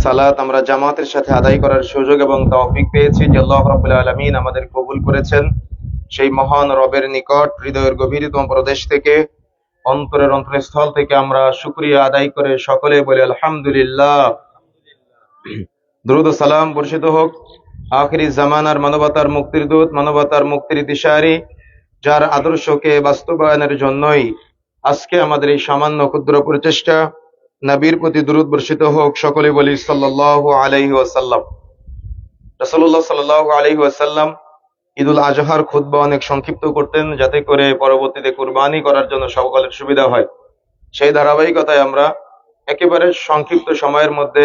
সালাত আমরা জামাতের সাথে আদায় করার সুযোগ এবং তৌফিক পেয়েছি, যে আল্লাহ রাব্বুল আলামিন আমাদের কবুল করেছেন। সেই মহান রবের নিকট হৃদয়ের গভীরতম প্রদেশ থেকে, অন্তরের অন্তরস্থল থেকে আমরা শুকরিয়া আদায় করে সকলে বলি আলহামদুলিল্লাহ। দুরূদ ও সালাম বর্ষিত হোক আখিরি জামানার মানবতার মুক্তির দূত, মানবতার মুক্তির দিশারি, যার আদর্শকে বাস্তবায়নের জন্যই আজকে আমাদের এই সামান্য ক্ষুদ্র প্রচেষ্টা। নবীর প্রতি দুরূদ বর্ষিত হোক, সকলে বলি সাল্লাল্লাহু আলাইহি ওয়াসাল্লাম। রাসূলুল্লাহ সাল্লাল্লাহু আলাইহি ওয়াসাল্লাম ঈদুল আজহার খুতবা অনেক সংক্ষিপ্ত করতেন, যাতে করে পরবর্তীতে কুরবানি করার জন্য সকলের সুবিধা হয়। সেই ধারাবাহিকতায় আমরা একেবারে সংক্ষিপ্ত সময়ের মধ্যে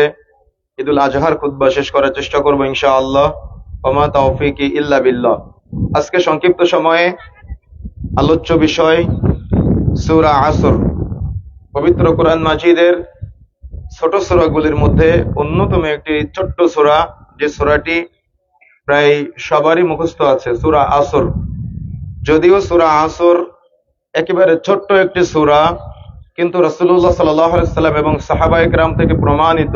ঈদুল আজহার খুতবা শেষ করার চেষ্টা করব ইনশাআল্লাহ। ওমা তাওফিকি ইল্লা বিল্লাহ। আজকে সংক্ষিপ্ত সময়ে আলোচ্য বিষয় সূরা আসর। পবিত্র কোরআন মাজিদের ছোট সূরাগুলির মধ্যে অন্যতম একটি ছোট্ট সূরা, যে সূরাটি প্রায় সবারই মুখস্থ আছে, সূরা আসর। যদিও সূরা আসর একেবারে ছোট্ট একটি সূরা, কিন্তু রাসূলুল্লাহ সাল্লাল্লাহু আলাইহি ওয়াসাল্লাম এবং সাহাবায়ে কেরাম থেকে প্রমাণিত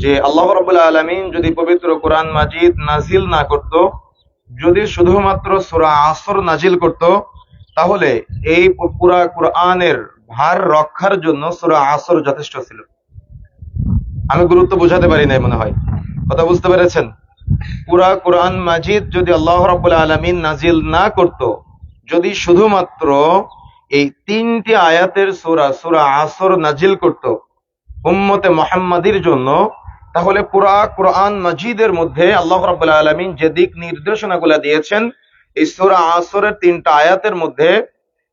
যে আল্লাহ রাব্বুল আলামিন যদি পবিত্র কোরআন মাজিদ নাজিল না করত, যদি শুধুমাত্র সূরা আসর নাজিল করত, তাহলে এই পুরা কোরআনের ভার রক্ষার জন্য সূরা আসর যথেষ্ট ছিল। আমি গুরুত্ব বোঝাতে পারি নাই মনে হয়, কথা বুঝতে পেরেছেন? পুরা কোরআন মাজিদ যদি আল্লাহ রাব্বুল আলামিন নাজিল না করত, যদি শুধুমাত্র এই তিনটি আয়াতের সূরা আসর নাজিল করত উম্মতে মুহাম্মাদির জন্য, তাহলে পুরা কোরআন মাজিদের মধ্যে আল্লাহ রাব্বুল আলামিন যে দিক নির্দেশনাগুলো দিয়েছেন, এই সূরা আসরের তিনটা আয়াতের মধ্যে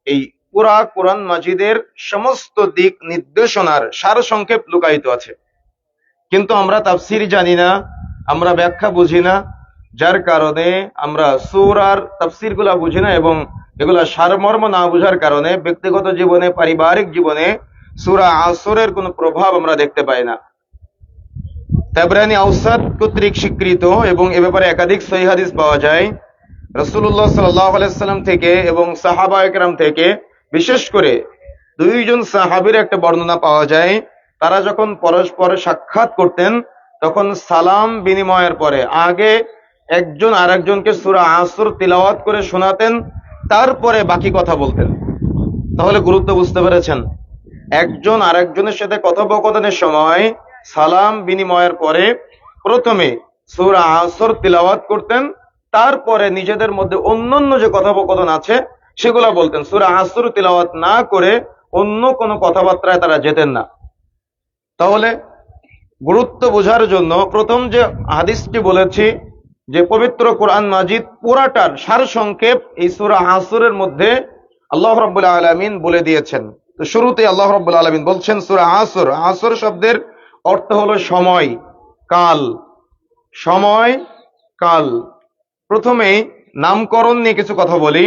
এই পুরা কোরআন মাজিদের সমস্ত দিক নির্দেশনার সারসংক্ষেপ লুকায়িত আছে। কিন্তু আমরা তাফসীর জানি না, আমরা ব্যাখ্যা বুঝি না, যার কারণে আমরা সূরার তাফসীরগুলো বুঝি না, এবং এগুলা সারমর্ম না বুঝার কারণে ব্যক্তিগত জীবনে, পারিবারিক জীবনে সূরা আসরের কোনো প্রভাব আমরা দেখতে পাই না। তাবরানী আওসাত কর্তৃক স্বীকৃত, এবং এ ব্যাপারে একাধিক সহিহ হাদিস পাওয়া যায় রাসূলুল্লাহ সাল্লাল্লাহু আলাইহি ওয়াসাল্লাম থেকে এবং সাহাবায়ে কেরাম থেকে। বিশেষ করে দুইজন সাহাবীর একটা বর্ণনা পাওয়া যায়, তারা যখন পরস্পর সাক্ষাৎ করতেন, তখন সালাম বিনিময়ের পরে আগে একজন আরেকজনকে সূরা আসর তিলাওয়াত করে শোনাতেন, তারপরে বাকি কথা বলতেন। তাহলে গুরুত্ব বুঝতে পেরেছেন? একজন আরেকজনের সাথে কথোপকথনের সময় সালাম বিনিময়ের পরে প্রথমে সূরা আসর তিলাওয়াত করতেন, তারপরে নিজেদের মধ্যে অন্যান্য যে কথোপকথন আছে সেগুলা বলতেন। সূরা আসর তিলাওয়াত না করে অন্য কোনো কথাবার্তায় তারা যেতেন না। তাহলে গুরুত্ব বোঝার জন্য প্রথম যে হাদিসটি বলেছি, যে পবিত্র কোরআন মাজিদ পুরাটার সারসংক্ষেপ এই সূরা আসরের মধ্যে আল্লাহ রাব্বুল আলামিন বলে দিয়েছেন। তো শুরুতে আল্লাহ রাব্বুল আলামিন বলছেন সূরা আসর। আসর শব্দের অর্থ হলো সময়, কাল। সময়, কাল। প্রথমেই নামকরণ নিয়ে কিছু কথা বলি।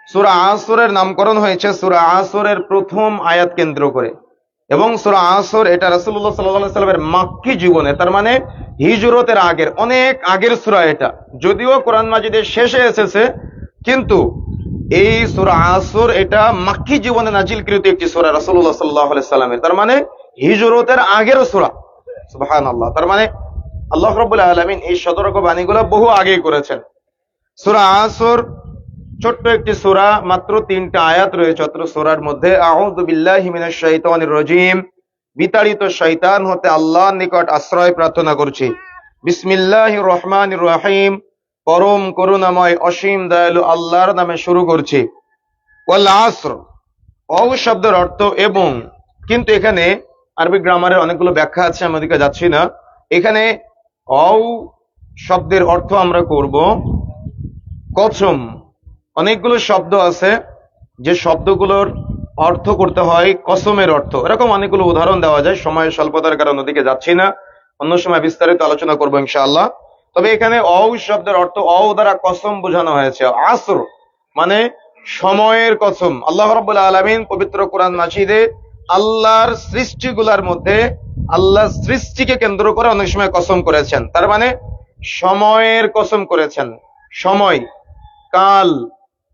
সূরা আসরের নামকরণ হয়েছে সূরা আসরের প্রথম আয়াত কেন্দ্র করে, এবং সূরা আসর এটা রাসূলুল্লাহ সাল্লাল্লাহু আলাইহি ওয়াসাল্লামের মাক্কি জীবনে, তার মানে হিজরতের আগের, অনেক আগের সূরা এটা। যদিও কোরআন মাজিদের শেষে এসেছে, কিন্তু এই সূরা আসর এটা মাক্কি জীবনে নাজিলকৃত একটি সূরা রাসূলুল্লাহ সাল্লাল্লাহু আলাইহি ওয়াসাল্লামের, তার মানে হিজরতের আগের সূরা। সুবহানাল্লাহ। তার মানে আল্লাহ রাব্বুল আলামিন এই সতর্ক বাণীগুলো বহু আগেই করেছেন। সূরা আসর ছোট্ট একটি সূরা, মাত্র 3টা আয়াত রয়েছে অত্র সূরার মধ্যে। আউযু বিল্লাহি মিনাশ শাইতানির রাজীম। বিতাড়িত শয়তান হতে আল্লাহর নিকট আশ্রয় প্রার্থনা করছি। বিসমিল্লাহির রহমানির রহিম। পরম করুণাময় অসীম দয়ালু আল্লাহর নামে শুরু করছি। ওয়াল আসর, অ শব্দের অর্থ এবং, কিন্তু এখানে আরবি গ্রামারের অনেকগুলো ব্যাখ্যা আছে, আমি ওদিকে যাচ্ছি না। এখানে অ শব্দের অর্থ আমরা করব কসম। অনেকগুলো শব্দ আছে যে শব্দগুলোর অর্থ করতে হয় কসমের অর্থ, এরকম অনেকগুলো উদাহরণ দেওয়া যায়। সময়ের স্বল্পতার কারণে ওদিকে যাচ্ছি না, অন্য সময় বিস্তারিত আলোচনা করবো ইনশাআল্লাহ। তবে এখানে অ শব্দের অর্থ অ দ্বারা কসম বোঝানো হয়েছে। আসর মানে সময়ের কসম। আল্লাহ রাব্বুল আলামিন পবিত্র কোরআন মাজিদে আল্লাহর সৃষ্টিগুলোর মধ্যে আল্লাহর সৃষ্টিকে কেন্দ্র করে অনেক সময় কসম করেছেন, তার মানে সময়ের কসম করেছেন। সময়, কাল।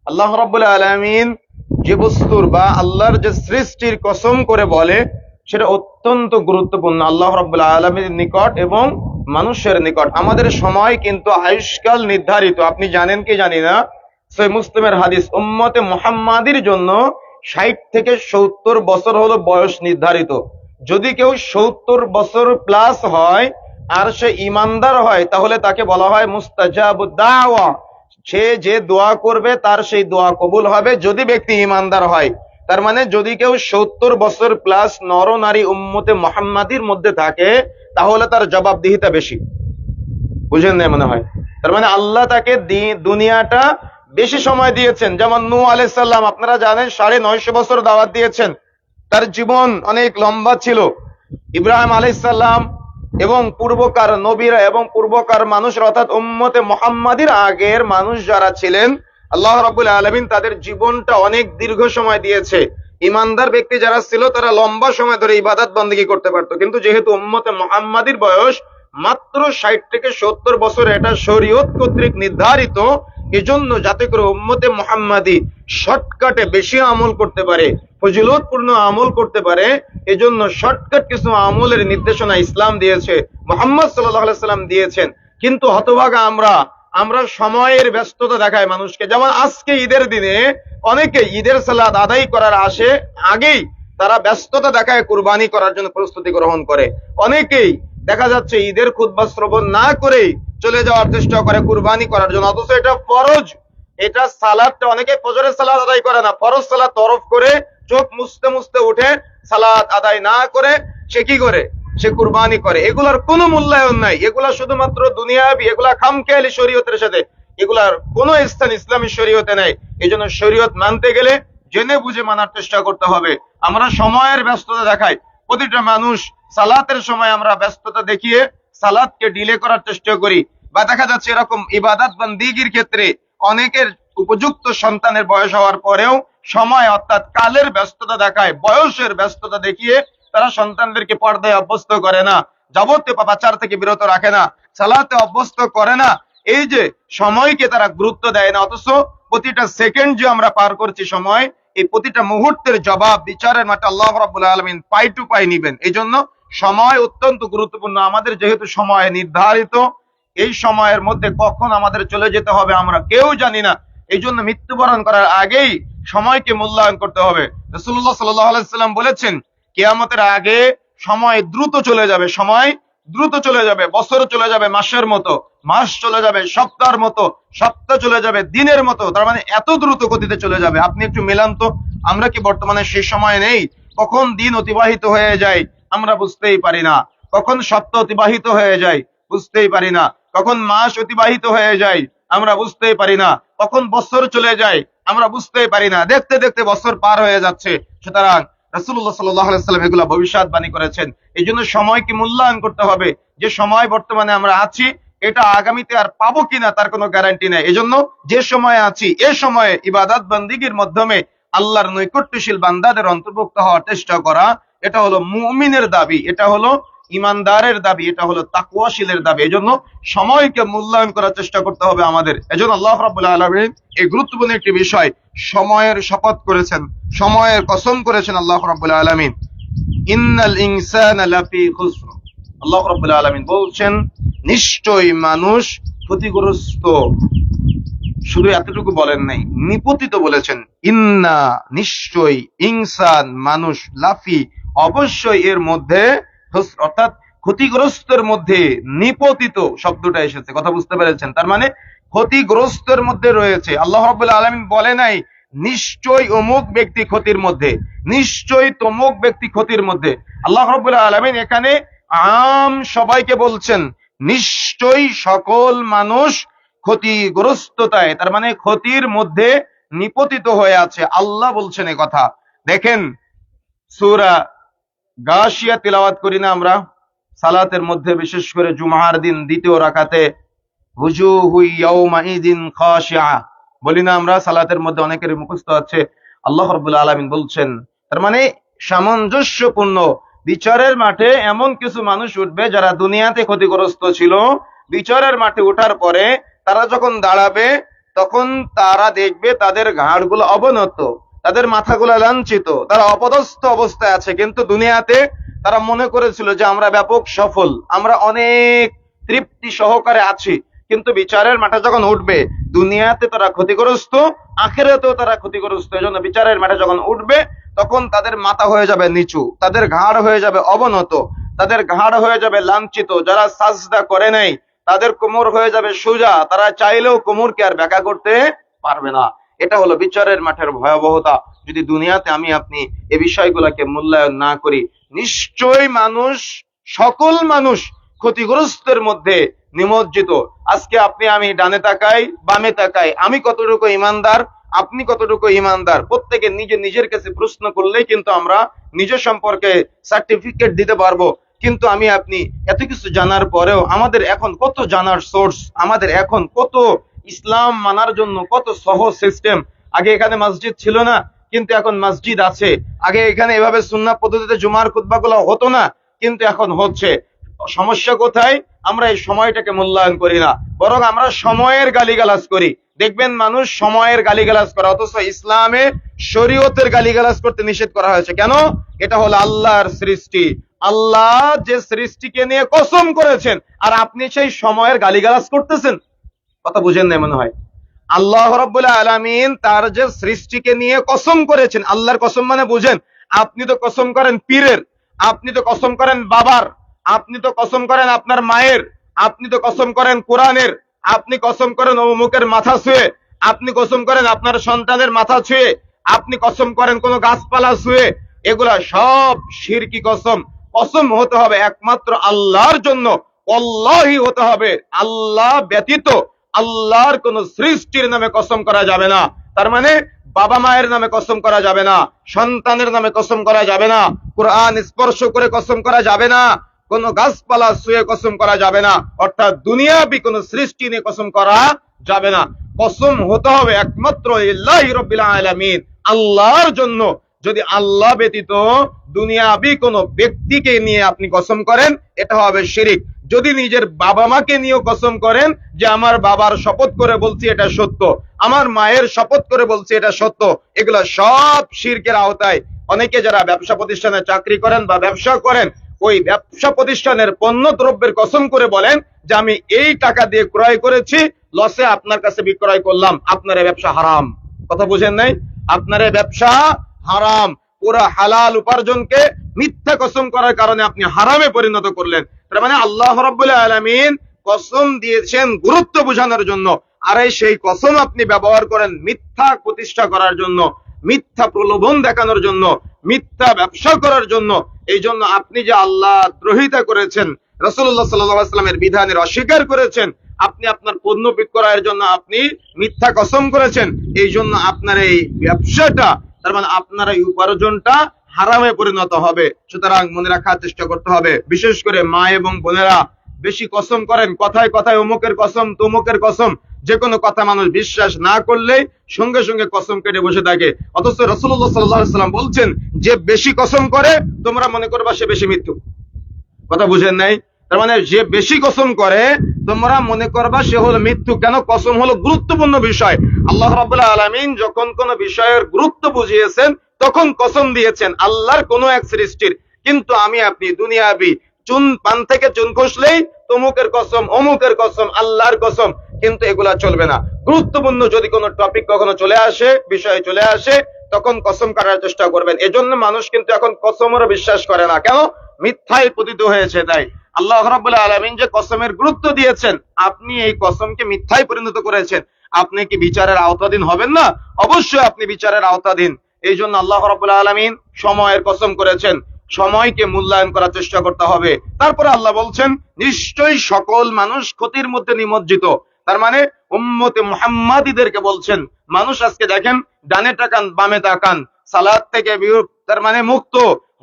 আল্লাহ রাব্বুল আলামিন যে বস্তুর বা আল্লাহর যে সৃষ্টির কসম করে বলে, সেটা অত্যন্ত গুরুত্বপূর্ণ আল্লাহ রাব্বুল আলামিনের নিকট এবং মানুষের নিকট। আমাদের সময় কিন্তু আয়ুষ্কাল নির্ধারিত, আপনি জানেন কি জানি না, সহিহ মুসলিমের হাদিস, উম্মতে মুহাম্মাদির জন্য 60 থেকে 70 বছর হলো বয়স নির্ধারিত। যদি কেউ 70 বছর প্লাস হয় আর সে ইমানদার হয়, তাহলে তাকে বলা হয় মুস্তাজাবুদ দাওয়া। সে যে দোয়া করবে তার সেই দোয়া কবুল হবে, যদি ব্যক্তি ইমানদার হয়। তার মানে যদি কেউ 70 বছর প্লাস নর নারী উম্মতে মুহাম্মাদির মধ্যে থাকে, তাহলে তার জবাবদিহিতা বেশি। বুঝেন না মনে হয়? তার মানে আল্লাহ তাকে দুনিয়াটা বেশি সময় দিয়েছেন। যেমন নূহ আলাইহিস সালাম, আপনারা জানেন 950 বছর দাওয়াত দিয়েছেন, তার জীবন অনেক লম্বা ছিল। ইব্রাহিম আলাইহিস সালাম এবং পূর্বকার নবীরা এবং পূর্বকার মানুষরা, অর্থাৎ উম্মতে মুহাম্মাদির আগের মানুষ যারা ছিলেন, আল্লাহ রাব্বুল আলামিন তাদের জীবনটা অনেক দীর্ঘ সময় দিয়েছে। ইমানদার ব্যক্তি যারা ছিল তারা লম্বা সময় ধরে ইবাদত বন্দেগী করতে পারতো, কিন্তু যেহেতু উম্মতে মুহাম্মাদির বয়স মাত্র 60 থেকে 70 বছর, এটা শরীয়ত কর্তৃক নির্ধারিত। এজন্য যাতে করে উম্মতে মুহাম্মাদি শর্টকাটে বেশি আমল করতে পারে, ফজিলতপূর্ণ আমল করতে পারে, এজন্য শর্টকাট কিছু আমলের নির্দেশনা ইসলাম দিয়েছে, মুহাম্মদ সাল্লাল্লাহু আলাইহি সাল্লাম দিয়েছেন। কিন্তু হতভাগা আমরা সময়ের ব্যস্ততা দেখায় মানুষকে। যেমন আজকে ঈদের দিনে অনেকে ঈদের সালাত আদায় করার আগেই তারা ব্যস্ততা দেখায় কুরবানি করার জন্য প্রস্তুতি গ্রহণ করে। অনেকেই দেখা যাচ্ছে ঈদের খুতবা শ্রবণ না করেই চলে যাওয়ার চেষ্টা করে কুরবানি করার জন্য, অথচ এটা ফরজ। এটা সালাতটা অনেকে ফজরের সালাত আদায় করে না, ফরজ সালাত তরফ করে চোখ মুছতে মুছতে উঠে সালাত আদায় না করে সে কি করে? সে কুরবানি করে। এগুলার কোনো মূল্যায়ন নাই, এগুলা শুধুমাত্র দুনিয়াবি, এগুলা খামখেয়ালি শরীয়তের সাথে, এগুলার কোনো স্থান ইসলামী শরীয়তে নাই। এই জন্য শরীয়ত মানতে গেলে জেনে বুঝে মানার চেষ্টা করতে হবে। আমরা সময়ের ব্যস্ততা দেখাই, প্রতিটা মানুষ সালাতের সময় আমরা ব্যস্ততা দেখিয়ে সালাতকে ডিলে করার চেষ্টা করি, বা দেখা যাচ্ছে এরকম ইবাদত বন্দিগির ক্ষেত্রে অনেকের উপযুক্ত সন্তানের বয়স হওয়ার পরেও সময় অর্থাৎ কালের ব্যস্ততা দেখায়, বয়সের ব্যস্ততা দেখিয়ে তারা সন্তানদেরকে পর্দায় অভ্যস্ত করে না, যাবতীয় পাপাচার থেকে বিরত রাখে না, সালাতে অভ্যস্ত করে না। এই যে সময়কে তারা গুরুত্ব দেয় না, অথচ প্রতিটা সেকেন্ড যে আমরা পার করছি সময়, এই প্রতিটা মুহূর্তের জবাব বিচারের মাঠে আল্লাহ রাব্বুল আলামিন পাই টু পাই নিবেন। এই জন্য সময় অত্যন্ত গুরুত্বপূর্ণ। আমাদের যেহেতু সময় নির্ধারিত, এই সময়ের মধ্যে কখন আমাদের চলে যেতে হবে আমরা কেউ জানি না। এই জন্য মৃত্যুবরণ করার আগেই সময়কে মূল্যায়ন করতে হবে। রাসূলুল্লাহ সাল্লাল্লাহু আলাইহি সাল্লাম বলেছেন, কিয়ামতের আগে সময় দ্রুত চলে যাবে, সময় দ্রুত চলে যাবে, বছর চলে যাবে মাসের মতো, মাস চলে যাবে সপ্তাহের মতো, সপ্তাহ চলে যাবে দিনের মতো। তার মানে এত দ্রুত গতিতে চলে যাবে। আপনি একটু মেলান তো, আমরা কি বর্তমানে সেই সময় নেই? কখন দিন অতিবাহিত হয়ে যায় আমরা বুঝতেই পারি না, কখন সপ্তাহ অতিবাহিত হয়ে যায় বুঝতেই পারি না, কখন মাস অতিবাহিত হয়ে যায় আমরা বুঝতেই পারি না, কখন বছর চলে যায় আমরা বুঝতেই পারি না। দেখতে দেখতে বছর পার হয়ে যাচ্ছে। সুতরাং রাসূলুল্লাহ সাল্লাল্লাহু আলাইহি ওয়াসাল্লাম এগুলা ভবিষ্যৎবাণী করেছেন। এই জন্য সময়কে মূল্যায়ন করতে হবে। যে সময় বর্তমানে আমরা আছি, এটা আগামীতে আর পাবো কিনা তার কোনো গ্যারান্টি নেই। এজন্য যে সময়ে আছি এ সময়ে ইবাদত বন্দিগির মাধ্যমে আল্লাহর নৈকট্যশীল বান্দাদের অন্তর্ভুক্ত হওয়ার চেষ্টা করা, এটা হলো মুমিনের দাবি, এটা হলো ইমানদারের দাবি, এটা হলো তাকওয়াশীলের দাবি। এজন্য সময়কে মূল্যায়ন করার চেষ্টা করতে হবে আমাদের। এজন্য আল্লাহ রাব্বুল আলামিন এই গুরুত্বপূর্ণ একটি বিষয় সময়ের শপথ করেছেন, সময়ের কসম করেছেন আল্লাহ রাব্বুল আলামিন, ইন্নাল ইনসানা লাফি খুসর। আল্লাহ রাব্বুল আলামিন বলছেন নিশ্চয়ই মানুষ ক্ষতিগ্রস্ত। শুধু এতটুকু বলেন নাই, নিপতিত বলেছেন। ইন্না নিশ্চয়ই, ইনসান মানুষ, লাফি অবশ্যই, এর মধ্যে, অর্থাৎ ক্ষতিগ্রস্তের মধ্যে নিপতিত শব্দটা এসেছে। কথা বুঝতে পেরেছেন? তার মানে ক্ষতিগ্রস্তের মধ্যে রয়েছে। আল্লাহ রাব্বুল আলামিন বলে নাই নিশ্চয়ই অমুক ব্যক্তি ক্ষতির মধ্যে, নিশ্চয়ই তমুক ব্যক্তি ক্ষতির মধ্যে। আল্লাহ রাব্বুল আলামিন এখানে আম সবাইকে বলছেন নিশ্চয়ই সকল মানুষ ক্ষতিগ্রস্ততায়, তার মানে ক্ষতির মধ্যে নিপতিত হয়ে আছে। আল্লাহ বলছেন এই কথা। দেখেন সূরা গাশিয়া তিলাওয়াত করি না আমরা সালাতের মধ্যে, বিশেষ করে জুমার দিন দ্বিতীয় রাকাতে, ওয়ুজুহু ইয়াওমাইযিন খাশিআ বলি না আমরা, সালাতের মধ্যে অনেকের মুখস্থ আছে। আল্লাহ রাব্বুল আলামিন বলছেন, তার মানে সামঞ্জস্যপূর্ণ বিচারের মাঠে এমন কিছু মানুষ উঠবে যারা দুনিয়াতে ক্ষতিগ্রস্ত ছিল, বিচারের মাঠে ওঠার পরে তারা যখন দাঁড়াবে তখন তারা দেখবে তাদের ঘাড়গুলো অবনত, তাদের মাথাগুলো লাঞ্ছিত, তারা অপদস্থ অবস্থায় আছে, কিন্তু দুনিয়াতে তারা মনে করেছিল যে আমরা ব্যাপক সফল, আমরা অনেক তৃপ্তি সহকারে আছি। কিন্তু বিচারের মাঠে যখন উঠবে, দুনিয়াতে তারা ক্ষতিগ্রস্ত, আখিরাতেও তারা ক্ষতিগ্রস্ত। এজন্য বিচারের মাঠে যখন উঠবে, তখন তাদের মাথা হয়ে যাবে নিচু, তাদের ঘাড় হয়ে যাবে অবনত, তাদের ঘাড় হয়ে যাবে লাঞ্ছিত। যারা সাজদা করে নাই তাদের কোমর হয়ে যাবে সোজা, তারা চাইলেও কোমরকে আর ব্যাখ্যা করতে পারবে না। এটা হলো বিচারের মাঠের ভয়াবহতা। যদি দুনিয়াতে আমি আপনি এই বিষয়গুলোকে মূল্যায়ন না করি, নিশ্চয়ই মানুষ, সকল মানুষ ক্ষতিগ্রস্তের মধ্যে নিমজ্জিত। আজকে আপনি আমি ডানে তাকাই বামে তাকাই, আমি কতটুকু ইমানদার, আপনি কতটুকু ইমানদার, প্রত্যেকে নিজের কাছে প্রশ্ন করলেই কিন্তু আমরা নিজের সম্পর্কে সার্টিফিকেট দিতে পারবো। কিন্তু আমি আপনি এত কিছু জানার পরেও আমাদের এখন কত জানার সোর্স, আমাদের এখন কত ইসলাম মানার জন্য কত সহজ সিস্টেম। আগে এখানে মসজিদ ছিল না, কিন্তু এখন মসজিদ আছে। আগে এখানে এভাবে সুন্নাহ পদ্ধতিতে জুমার খুতবাগুলো হতো না, কিন্তু এখন হচ্ছে। সমস্যা কোথায়? আমরা এই সময়টাকে মূল্যায়ন করি না, বরং আমরা সময়ের গালিগালাজ করি। দেখবেন মানুষ সময়ের গালিগালাজ করে, অথচ ইসলামে শরীয়তের গালিগালাজ করতে নিষেধ করা হয়েছে। কেন? এটা হলো আল্লাহর সৃষ্টি, আল্লাহ যে সৃষ্টিকে নিয়ে কসম করেছেন, আর আপনি সেই সময়ের গালিগালাজ করতেছেন। কথা বুঝেন না মনে হয়। আল্লাহ রাব্বুল আলামিন তার যে সৃষ্টিকে নিয়ে কসম করেছেন, আল্লাহর কসম মানে বুঝেন, আপনি তো কসম করেন পীরের, আপনি তো কসম করেন বাবার, আপনি তো কসম করেন আপনার মায়ের, আপনি তো কসম করেন কোরআনের, আপনি কসম করেন অমুকের মাথা ছুঁয়ে, আপনি কসম করেন আপনার সন্তানের মাথা ছুঁয়ে, আপনি কসম করেন কোন গাছপালা ছুঁয়ে। এগুলা সব শিরকি কসম। কসম হতে হবে একমাত্র আল্লাহর জন্য, আল্লাহই হতে হবে, আল্লাহ ব্যতীত আল্লাহর কোন সৃষ্টির নামে কসম করা যাবে না। তার মানে বাবা মায়ের নামে কসম করা যাবে না, সন্তানের নামে কসম করা যাবে না, কোরআন স্পর্শ করে কসম করা যাবে না, কোন গাছপালা ছুঁয়ে কসম করা যাবে না, অর্থাৎ দুনিয়াবি কোন সৃষ্টি নিয়ে কসম করা যাবে না। কসম হতে হবে একমাত্র লিল্লাহি রাব্বিল আলামিন, আল্লাহর জন্য। যদি আল্লাহ ব্যতীত দুনিয়াবি কোন ব্যক্তিকে নিয়ে আপনি কসম করেন, এটা হবে শিরিক। যদি নিজের বাবা মাকে নিয়ে কসম করেন যে আমার বাবার শপথ করে বলছি এটা সত্য, আমার মায়ের শপথ করে বলছি এটা সত্য, এগুলো সব শিরকের আওতায়। অনেকে যারা ব্যবসা প্রতিষ্ঠানে চাকরি করেন বা ব্যবসা করেন, ওই ব্যবসা প্রতিষ্ঠানের পণ্য দ্রব্যের কসম করে বলেন যে আমি এই টাকা দিয়ে ক্রয় করেছি, লসে আপনার কাছে বিক্রয় করলাম, আপনার এই ব্যবসা হারাম। কথা বুঝেন নাই? আপনার এই ব্যবসা হারাম। পুরো হালাল উপার্জনকে মিথ্যা কসম করার কারণে আপনি হারামে পরিণত করলেন। তার মানে আল্লাহ রাব্বুল আলামিন কসম দিয়েছেন গুরুত্ব বোঝানোর জন্য, আর এই সেই কসম আপনি ব্যবহার করেন মিথ্যা প্রতিষ্ঠা করার জন্য, মিথ্যা প্রলোভন দেখানোর জন্য, মিথ্যা ব্যবসা করার জন্য। এই জন্য আপনি যে আল্লাহ দ্রোহিতা করেছেন, রাসূলুল্লাহ সাল্লাল্লাহু আলাইহি ওয়াসাল্লামের বিধানের অস্বীকার করেছেন, আপনি আপনার পণ্য বিক্রয়ের জন্য আপনি মিথ্যা কসম করেছেন, এই জন্য আপনার এই ব্যবসাটা, তার মানে আপনার এই উপার্জনটা হারামে পরিণত হবে। সুতরাং মনে রাখার চেষ্টা করতে হবে। বিশেষ করে মা এবং বোনেরা বেশি কসম করেন, কথায় কথায় অমুকের কসম তমুকের কসম, যে কোনো কথা মানুষ বিশ্বাস না করলেই সঙ্গে সঙ্গে কসম কেটে বসে থাকে। অথচ রাসূলুল্লাহ সাল্লাল্লাহু আলাইহি ওয়াসাল্লাম বলছেন, যে বেশি কসম করে তোমরা মনে করবা সে বেশি মিথ্যু। কথা বুঝেন নাই? তার মানে যে বেশি কসম করে তোমরা মনে করবা সে হলো মৃত্যু। কেন? কসম হলো গুরুত্বপূর্ণ বিষয়। আল্লাহ রাব্বুল আলামিন যখন কোন বিষয়ের গুরুত্ব বুঝিয়েছেন তখন কসম দিয়েছেন আল্লাহর কোন এক সৃষ্টির। কিন্তু আমি আপনি দুনিয়াবি চুন পান থেকে চুন খসলেই তমুকের কসম অমুকের কসম আল্লাহর কসম, কিন্তু এগুলা চলবে না। গুরুত্বপূর্ণ যদি কোনো টপিক কখনো চলে আসে, বিষয় চলে আসে, তখন কসম কাটার চেষ্টা করবেন। এজন্য মানুষ কিন্তু এখন কসমেরও বিশ্বাস করে না। কেন? মিথ্যায় পতিত হয়েছে। তাই আল্লাহ রাব্বুল আলামিন যে কসমের গুরুত্ব দিয়েছেন, আপনি এই কসমকে মিথ্যায় পরিণত করেছেন, আপনি কি বিচারের আওতাধীন হবেন না? অবশ্যই আপনি বিচারের আওতাধীন। এই জন্য আল্লাহ রাব্বুল আলামিন সময়ের কসম করেছেন, সময়কে মূল্যায়ন করার চেষ্টা করতে হবে। তারপরে আল্লাহ বলছেন নিশ্চয়ই সকল মানুষ ক্ষতির মধ্যে নিমজ্জিত। তার মানে উম্মতে মুহাম্মাদীদেরকে বলছেন। মানুষ আজকে দেখেন ডানে তাকান বামে তাকান, সালাত থেকে তার মানে মুক্ত,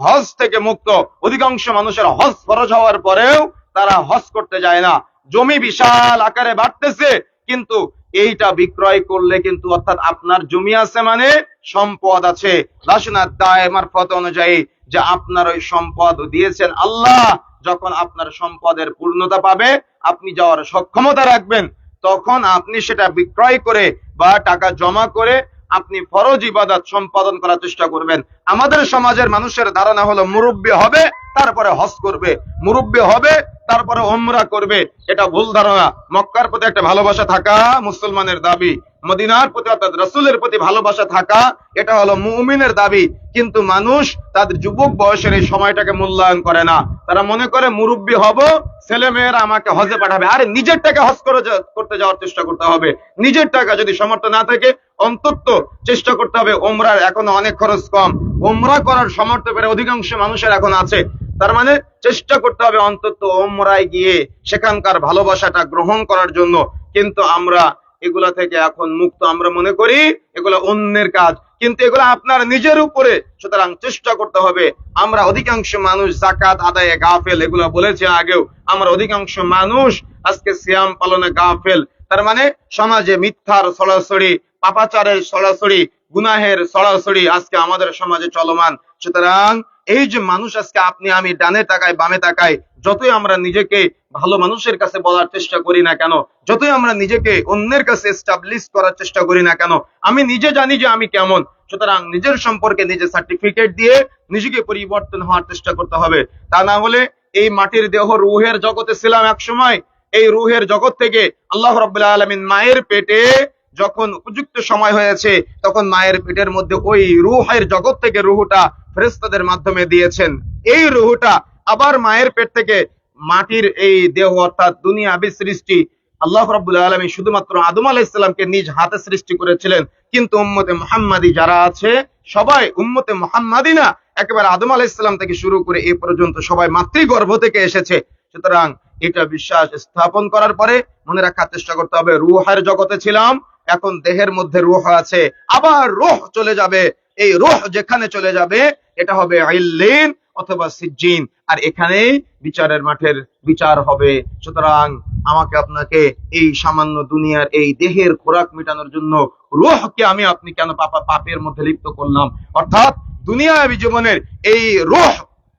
হজ থেকে মুক্ত। অধিকাংশ মানুষের হজ ফরজ হওয়ার পরেও তারা হজ করতে যায় না। জমি বিশাল আকারে বাড়তেছে, কিন্তু এইটা বিক্রয় করলে কিন্তু, অর্থাৎ আপনার জমি আছে মানে সম্পদ আছে, রাসূলের দায় মারফত অনুযায়ী যে আপনার ওই সম্পদ দিয়েছেন আল্লাহ। যখন আপনার সম্পদের পূর্ণতা পাবে, আপনি যাওয়ার সক্ষমতা রাখবেন, তখন আপনি সেটা বিক্রয় করে বা টাকা জমা করে আপনি ফরজ ইবাদত সম্পাদন করার চেষ্টা করবেন। আমাদের সমাজের মানুষের ধারণা হলো মুরব্বি হবে তারপরে হজ করবে, মুরব্বি হবে তারপরে ওমরা করবে। এটা ভুল ধারণা। মক্কার প্রতি একটা ভালোবাসা থাকা মুসলমানের দাবি, মদিনার প্রতি অর্থাৎ রাসূলের প্রতি ভালোবাসা থাকা এটা হলো মুমিনের দাবি। কিন্তু মানুষ তাদের যুবক বয়সের এই সময়টাকে মূল্যায়ন করে না। তারা মনে করে মুরব্বি হব, ছেলে মেয়েরা আমাকে হজে পাঠাবে। আরে নিজের টাকা হজ করতে যাওয়ার চেষ্টা করতে হবে। নিজের টাকা যদি সামর্থ্য না থাকে অন্তত চেষ্টা করতে হবে। ওমরার এখনো অনেক খরচ কম, ওমরা করার সামর্থ্য পেরে অধিকাংশ মানুষের এখন আছে। তার মানে চেষ্টা করতে হবে অন্তত ওমরায় গিয়ে সেখানকার ভালোবাসাটা গ্রহণ করার জন্য। কিন্তু আমরা এগুলা থেকে এখন মুক্ত। আমরা মনে করি এগুলা অন্যের কাজ, কিন্তু এগুলা আপনার নিজের উপরে। সুতরাং চেষ্টা করতে হবে। আমরা অধিকাংশ মানুষ যাকাত আদায়ে গাফেল, এগুলা বলেছে আগেও। আমরা অধিকাংশ মানুষ আজকে সিয়াম পালনে গাফেল। তার মানে সমাজে মিথ্যার ছড়াছড়ি, পাপাচারের ছড়াছড়ি, গুনাহের ছড়াছড়ি আজকে আমাদের সমাজে চলমান। সুতরাং এই যে মানুষ আজকে আপনি আমি ডানে তাকাই বামে তাকাই, যতই আমরা নিজেকে ভালো মানুষের কাছে বলার চেষ্টা করি না কেন, যতই আমরা নিজেকে অন্যের কাছে এস্টাবলিশ করার চেষ্টা করি না কেন, আমি নিজে জানি যে আমি কেমন। সুতরাং নিজের সম্পর্কে নিজে সার্টিফিকেট দিয়ে নিজেকে পরিবর্তন হওয়ার চেষ্টা করতে হবে। তা না হলে এই মাটির দেহ রুহের জগতে ছিলাম এক সময়, এই রুহের জগৎ থেকে আল্লাহ রাব্বুল আলামিন মায়ের পেটে যখন উপযুক্ত সময় হয়েছে তখন মায়ের পেটের মধ্যে ওই রুহের জগৎ থেকে রুহটা ফেরেশতাদের মাধ্যমে দিয়েছেন। এই রুহটা আবার মায়ের পেট থেকে মাটির এই দেহ অর্থাৎ দুনিয়াবি সৃষ্টি আল্লাহ রাব্বুল আলামিন শুধুমাত্র আদম আলাইহিস সালামকে নিজ হাতে সৃষ্টি করেছিলেন। কিন্তু উম্মতে মুহাম্মাদি যারা আছে সবাই উম্মতে মুহাম্মাদি না, একেবারে আদম আলাইহিস সালাম থেকে শুরু করে এই পর্যন্ত সবাই মাতৃগর্ভ থেকে এসেছে। সুতরাং এটা বিশ্বাস স্থাপন করার পরে মনে রাখার চেষ্টা করতে হবে রুহের জগতে ছিলাম, এখন দেহের মধ্যে রুহ আছে, আবার রুহ চলে যাবে। এই রুহ যেখানে চলে যাবে এটা হবে ইল্লিন অথবা সিজ্জিন, আর এখানেই বিচারের মাঠের বিচার হবে। সুতরাং আমাকে আপনাকে এই সামান্য দুনিয়ার এই দেহের খোরাক মেটানোর জন্য রুহকে আমি আপনি কেন পাপের মধ্যে লিপ্ত করলাম? অর্থাৎ দুনিয়াবী জীবনের এই রুহ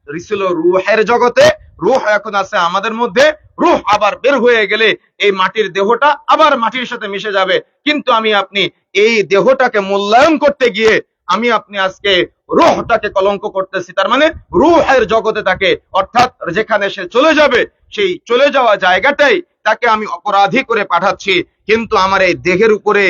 ছিল রুহের জগতে, রুহ এখন আছে আমাদের মধ্যে। রুহ আবার বের হয়ে গেলে এই মাটির দেহটা আবার মাটির সাথে মিশে যাবে। কিন্তু আমি আপনি এই দেহটাকে মূল্যায়ন করতে গিয়ে আমি আপনি আজকে রুহটাকে কলঙ্ক করতেছি। তার মানে রুহের জগতে তাকে, অর্থাৎ যেখানে সে চলে যাবে সেই চলে যাওয়া জায়গাটাই তাকে আমি অপরাধী করে পাঠাচ্ছি। কিন্তু আমার এই দেহের উপরে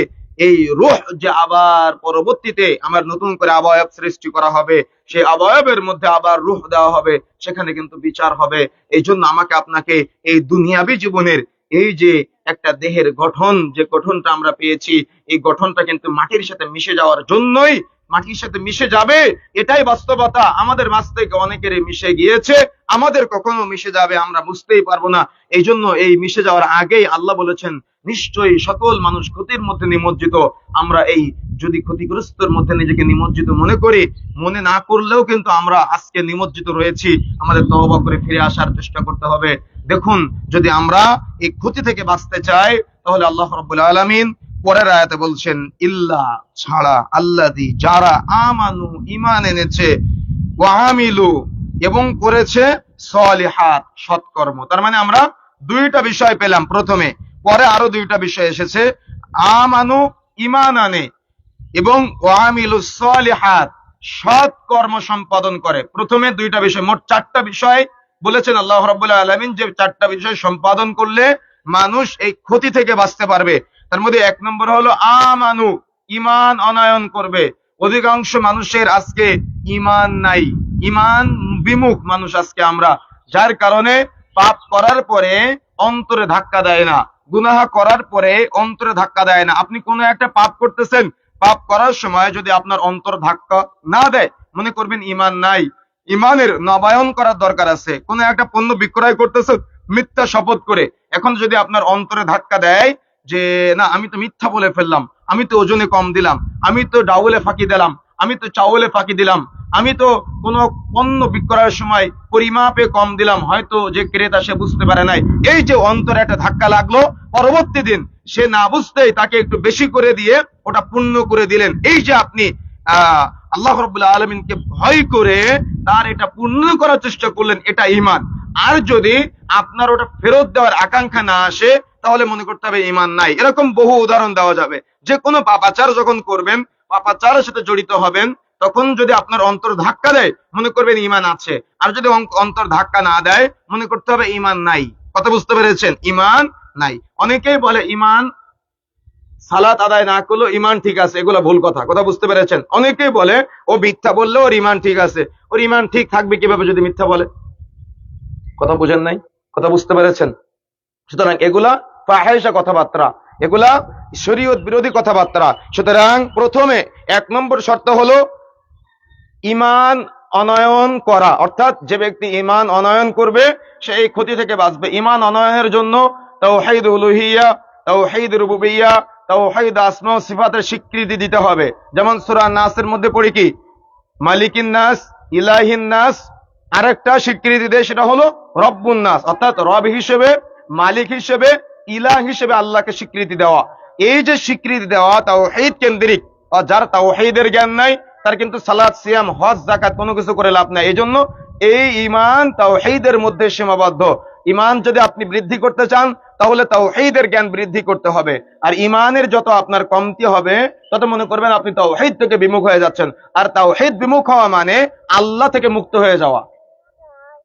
এই রুহ যে আবার পরবর্তীতে আমার নতুন করে অবয়ব সৃষ্টি করা হবে, সেই অবয়বের মধ্যে আবার রুহ দেওয়া হবে, সেখানে কিন্তু বিচার হবে। এই জন্য আমাকে আপনাকে এই দুনিয়াবী জীবনের এই যে একটা দেহের গঠন, যে গঠনটা আমরা পেয়েছি, এই গঠনটা কিন্তু মাটির সাথে মিশে যাওয়ার জন্যই, মাটির সাথে মিশে যাবে এটাই বাস্তবতা। আমাদের মাঝ থেকে অনেকেরই মিশে গিয়েছে, আমাদের কখনো মিশে যাবে আমরা বুঝতেই পারবো না। এই জন্য এই মিশে যাওয়ার আগেই আল্লাহ বলেছেন নিশ্চয়ই সকল মানুষ ক্ষতির মধ্যে নিমজ্জিত। আমরা এই যদি ক্ষতিগ্রস্তের মধ্যে নিজেকে নিমজ্জিত মনে করি, মনে না করলেও কিন্তু আমরা আজকে নিমজ্জিত রয়েছি। আমাদের তওবা করে ফিরে আসার চেষ্টা করতে হবে। দেখুন, যদি আমরা এই ক্ষতি থেকে বাঁচতে চাই তাহলে আল্লাহ রাব্বুল আলামিন পরের আয়াতে বলছেন ইল্লা ছাড়া, আল্লাযী যারা আমানু ঈমান এনেছে, ওয়া আমিলু এবং করেছে সলিহাত সৎকর্ম। তার মানে আমরা দুইটা বিষয় পেলাম প্রথমে, পরে আরো দুইটা বিষয় এসেছে। আমানু ঈমান আনে এবং ওয়া আমিলু সলিহাত সৎ কর্ম সম্পাদন করে। প্রথমে দুইটা বিষয়, মোট চারটা বিষয় বলেছেন আল্লাহ রাব্বুল আলামিন যে চারটা বিষয় সম্পাদন করলে মানুষ এই ক্ষতি থেকে বাঁচতে পারবে। তার মধ্যে এক নম্বর হলো আমানু, ঈমান অনায়ন করবে। অধিকাংশ মানুষের আজকে ঈমান নাই, ঈমান বিমুখ মানুষ আজকে আমরা, যার কারণে পাপ করার পরে অন্তরে ধাক্কা দেয় না, গুনাহ করার পরে অন্তরে ধাক্কা দেয় না। আপনি কোনো একটা পাপ করতেছেন, পাপ করার সময় যদি আপনার অন্তর ধাক্কা না দেয় মনে করবেন ঈমান নাই। ঈমানের নবায়ন করার দরকার আছে। কোন একটা পণ্য বিক্রয় করতেছেন মিথ্যা শপথ করে, এখন যদি আপনার অন্তরে ধাক্কা দেয় যে না আমি তো মিথ্যা বলে ফেললাম, আমি তো ওজনে কম দিলাম, আমি তো ডাউলে ফাঁকি দিলাম, আমি তো চাউলে ফাঁকি দিলাম, আমি তো কোনো পণ্য বিক্রয়ের সময় পরিমাপে কম দিলাম, হয়তো যে ক্রেতা সে বুঝতে পারে নাই। এই যে অন্তরে একটা ধাক্কা লাগলো, পরবর্তী দিন সে না বুঝতেই তাকে একটু বেশি করে দিয়ে ওটা পূর্ণ করে দিলেন। এই যে আপনি আল্লাহ রাব্বুল আলামিনকে ভয় করে তার এটা পূর্ণ করার চেষ্টা করলেন, এটা ঈমান। আর যদি আপনার ওটা ফেরত দেওয়ার আকাঙ্ক্ষা না আসে তাহলে মনে করতে হবে ঈমান নাই। এরকম বহু উদাহরণ দেওয়া যাবে। যে কোনো পাপাচার যখন করবেন, পাপাচারের সাথে জড়িত হবেন, তখন যদি আপনার অন্তর ধাক্কা দেয় মনে করবেন ঈমান আছে, আর যদি অন্তর ধাক্কা না দেয় মনে করতে হবে ঈমান নাই। কথা বুঝতে পেরেছেন? ঈমান নাই। অনেকেই বলে ঈমান, সালাত আদায় না করলেও ঈমান ঠিক আছে, এগুলো ভুল কথা। কথা বুঝতে পেরেছেন? অনেকেই বলে ও মিথ্যা বললে ওর ঈমান ঠিক আছে। ওর ঈমান ঠিক থাকবে কিভাবে যদি মিথ্যা বলে? কথা বুঝেন নাই? কথা বুঝতে পেরেছেন? সুতরাং এগুলা ফাহিশা কথাবার্তা, এগুলা শরীয়ত বিরোধী কথাবার্তা। সুতরাং প্রথমে 1 নম্বর শর্ত হলো ঈমান অনয়ন করা, অর্থাৎ যে ব্যক্তি ঈমান অনয়ন করবে সে এই ক্ষতি থেকে বাঁচবে। ঈমান অনয়নের জন্য তাওহীদ উলুহিয়্যা, তাওহীদ রুবুবিয়্যা, তাওহীদ আসমা ও সিফাতের স্বীকৃতি দিতে হবে। যেমন সূরা নাসের মধ্যে পড়ি কি, মালিকিন নাস, ইলাহিন নাস। আরেকটা স্বীকৃতি দেয়, সেটা হলো রব্বুন নাস, অর্থাৎ রব হিসেবে, মালিক হিসেবে, ইলাহ হিসেবে আল্লাহকে স্বীকৃতি দেওয়া। এই যে স্বীকৃতি দেওয়া তাওহীদ কেন্দ্রিক, আর যার তাওহীদের জ্ঞান নাই তার কিন্তু সালাত, সিয়াম, হজ, যাকাত কোনো কিছু করে লাভ নাই। এই জন্য এই ঈমান তাওহীদের মধ্যে সীমাবদ্ধ। ঈমান যদি আপনি বৃদ্ধি করতে চান তাহলে তাওহীদের জ্ঞান বৃদ্ধি করতে হবে। আর ঈমানের যত আপনার কমতি হবে তত মনে করবেন আপনি তাওহীদ থেকে বিমুখ হয়ে যাচ্ছেন। আর তাওহীদ বিমুখ হওয়া মানে আল্লাহ থেকে মুক্ত হয়ে যাওয়া।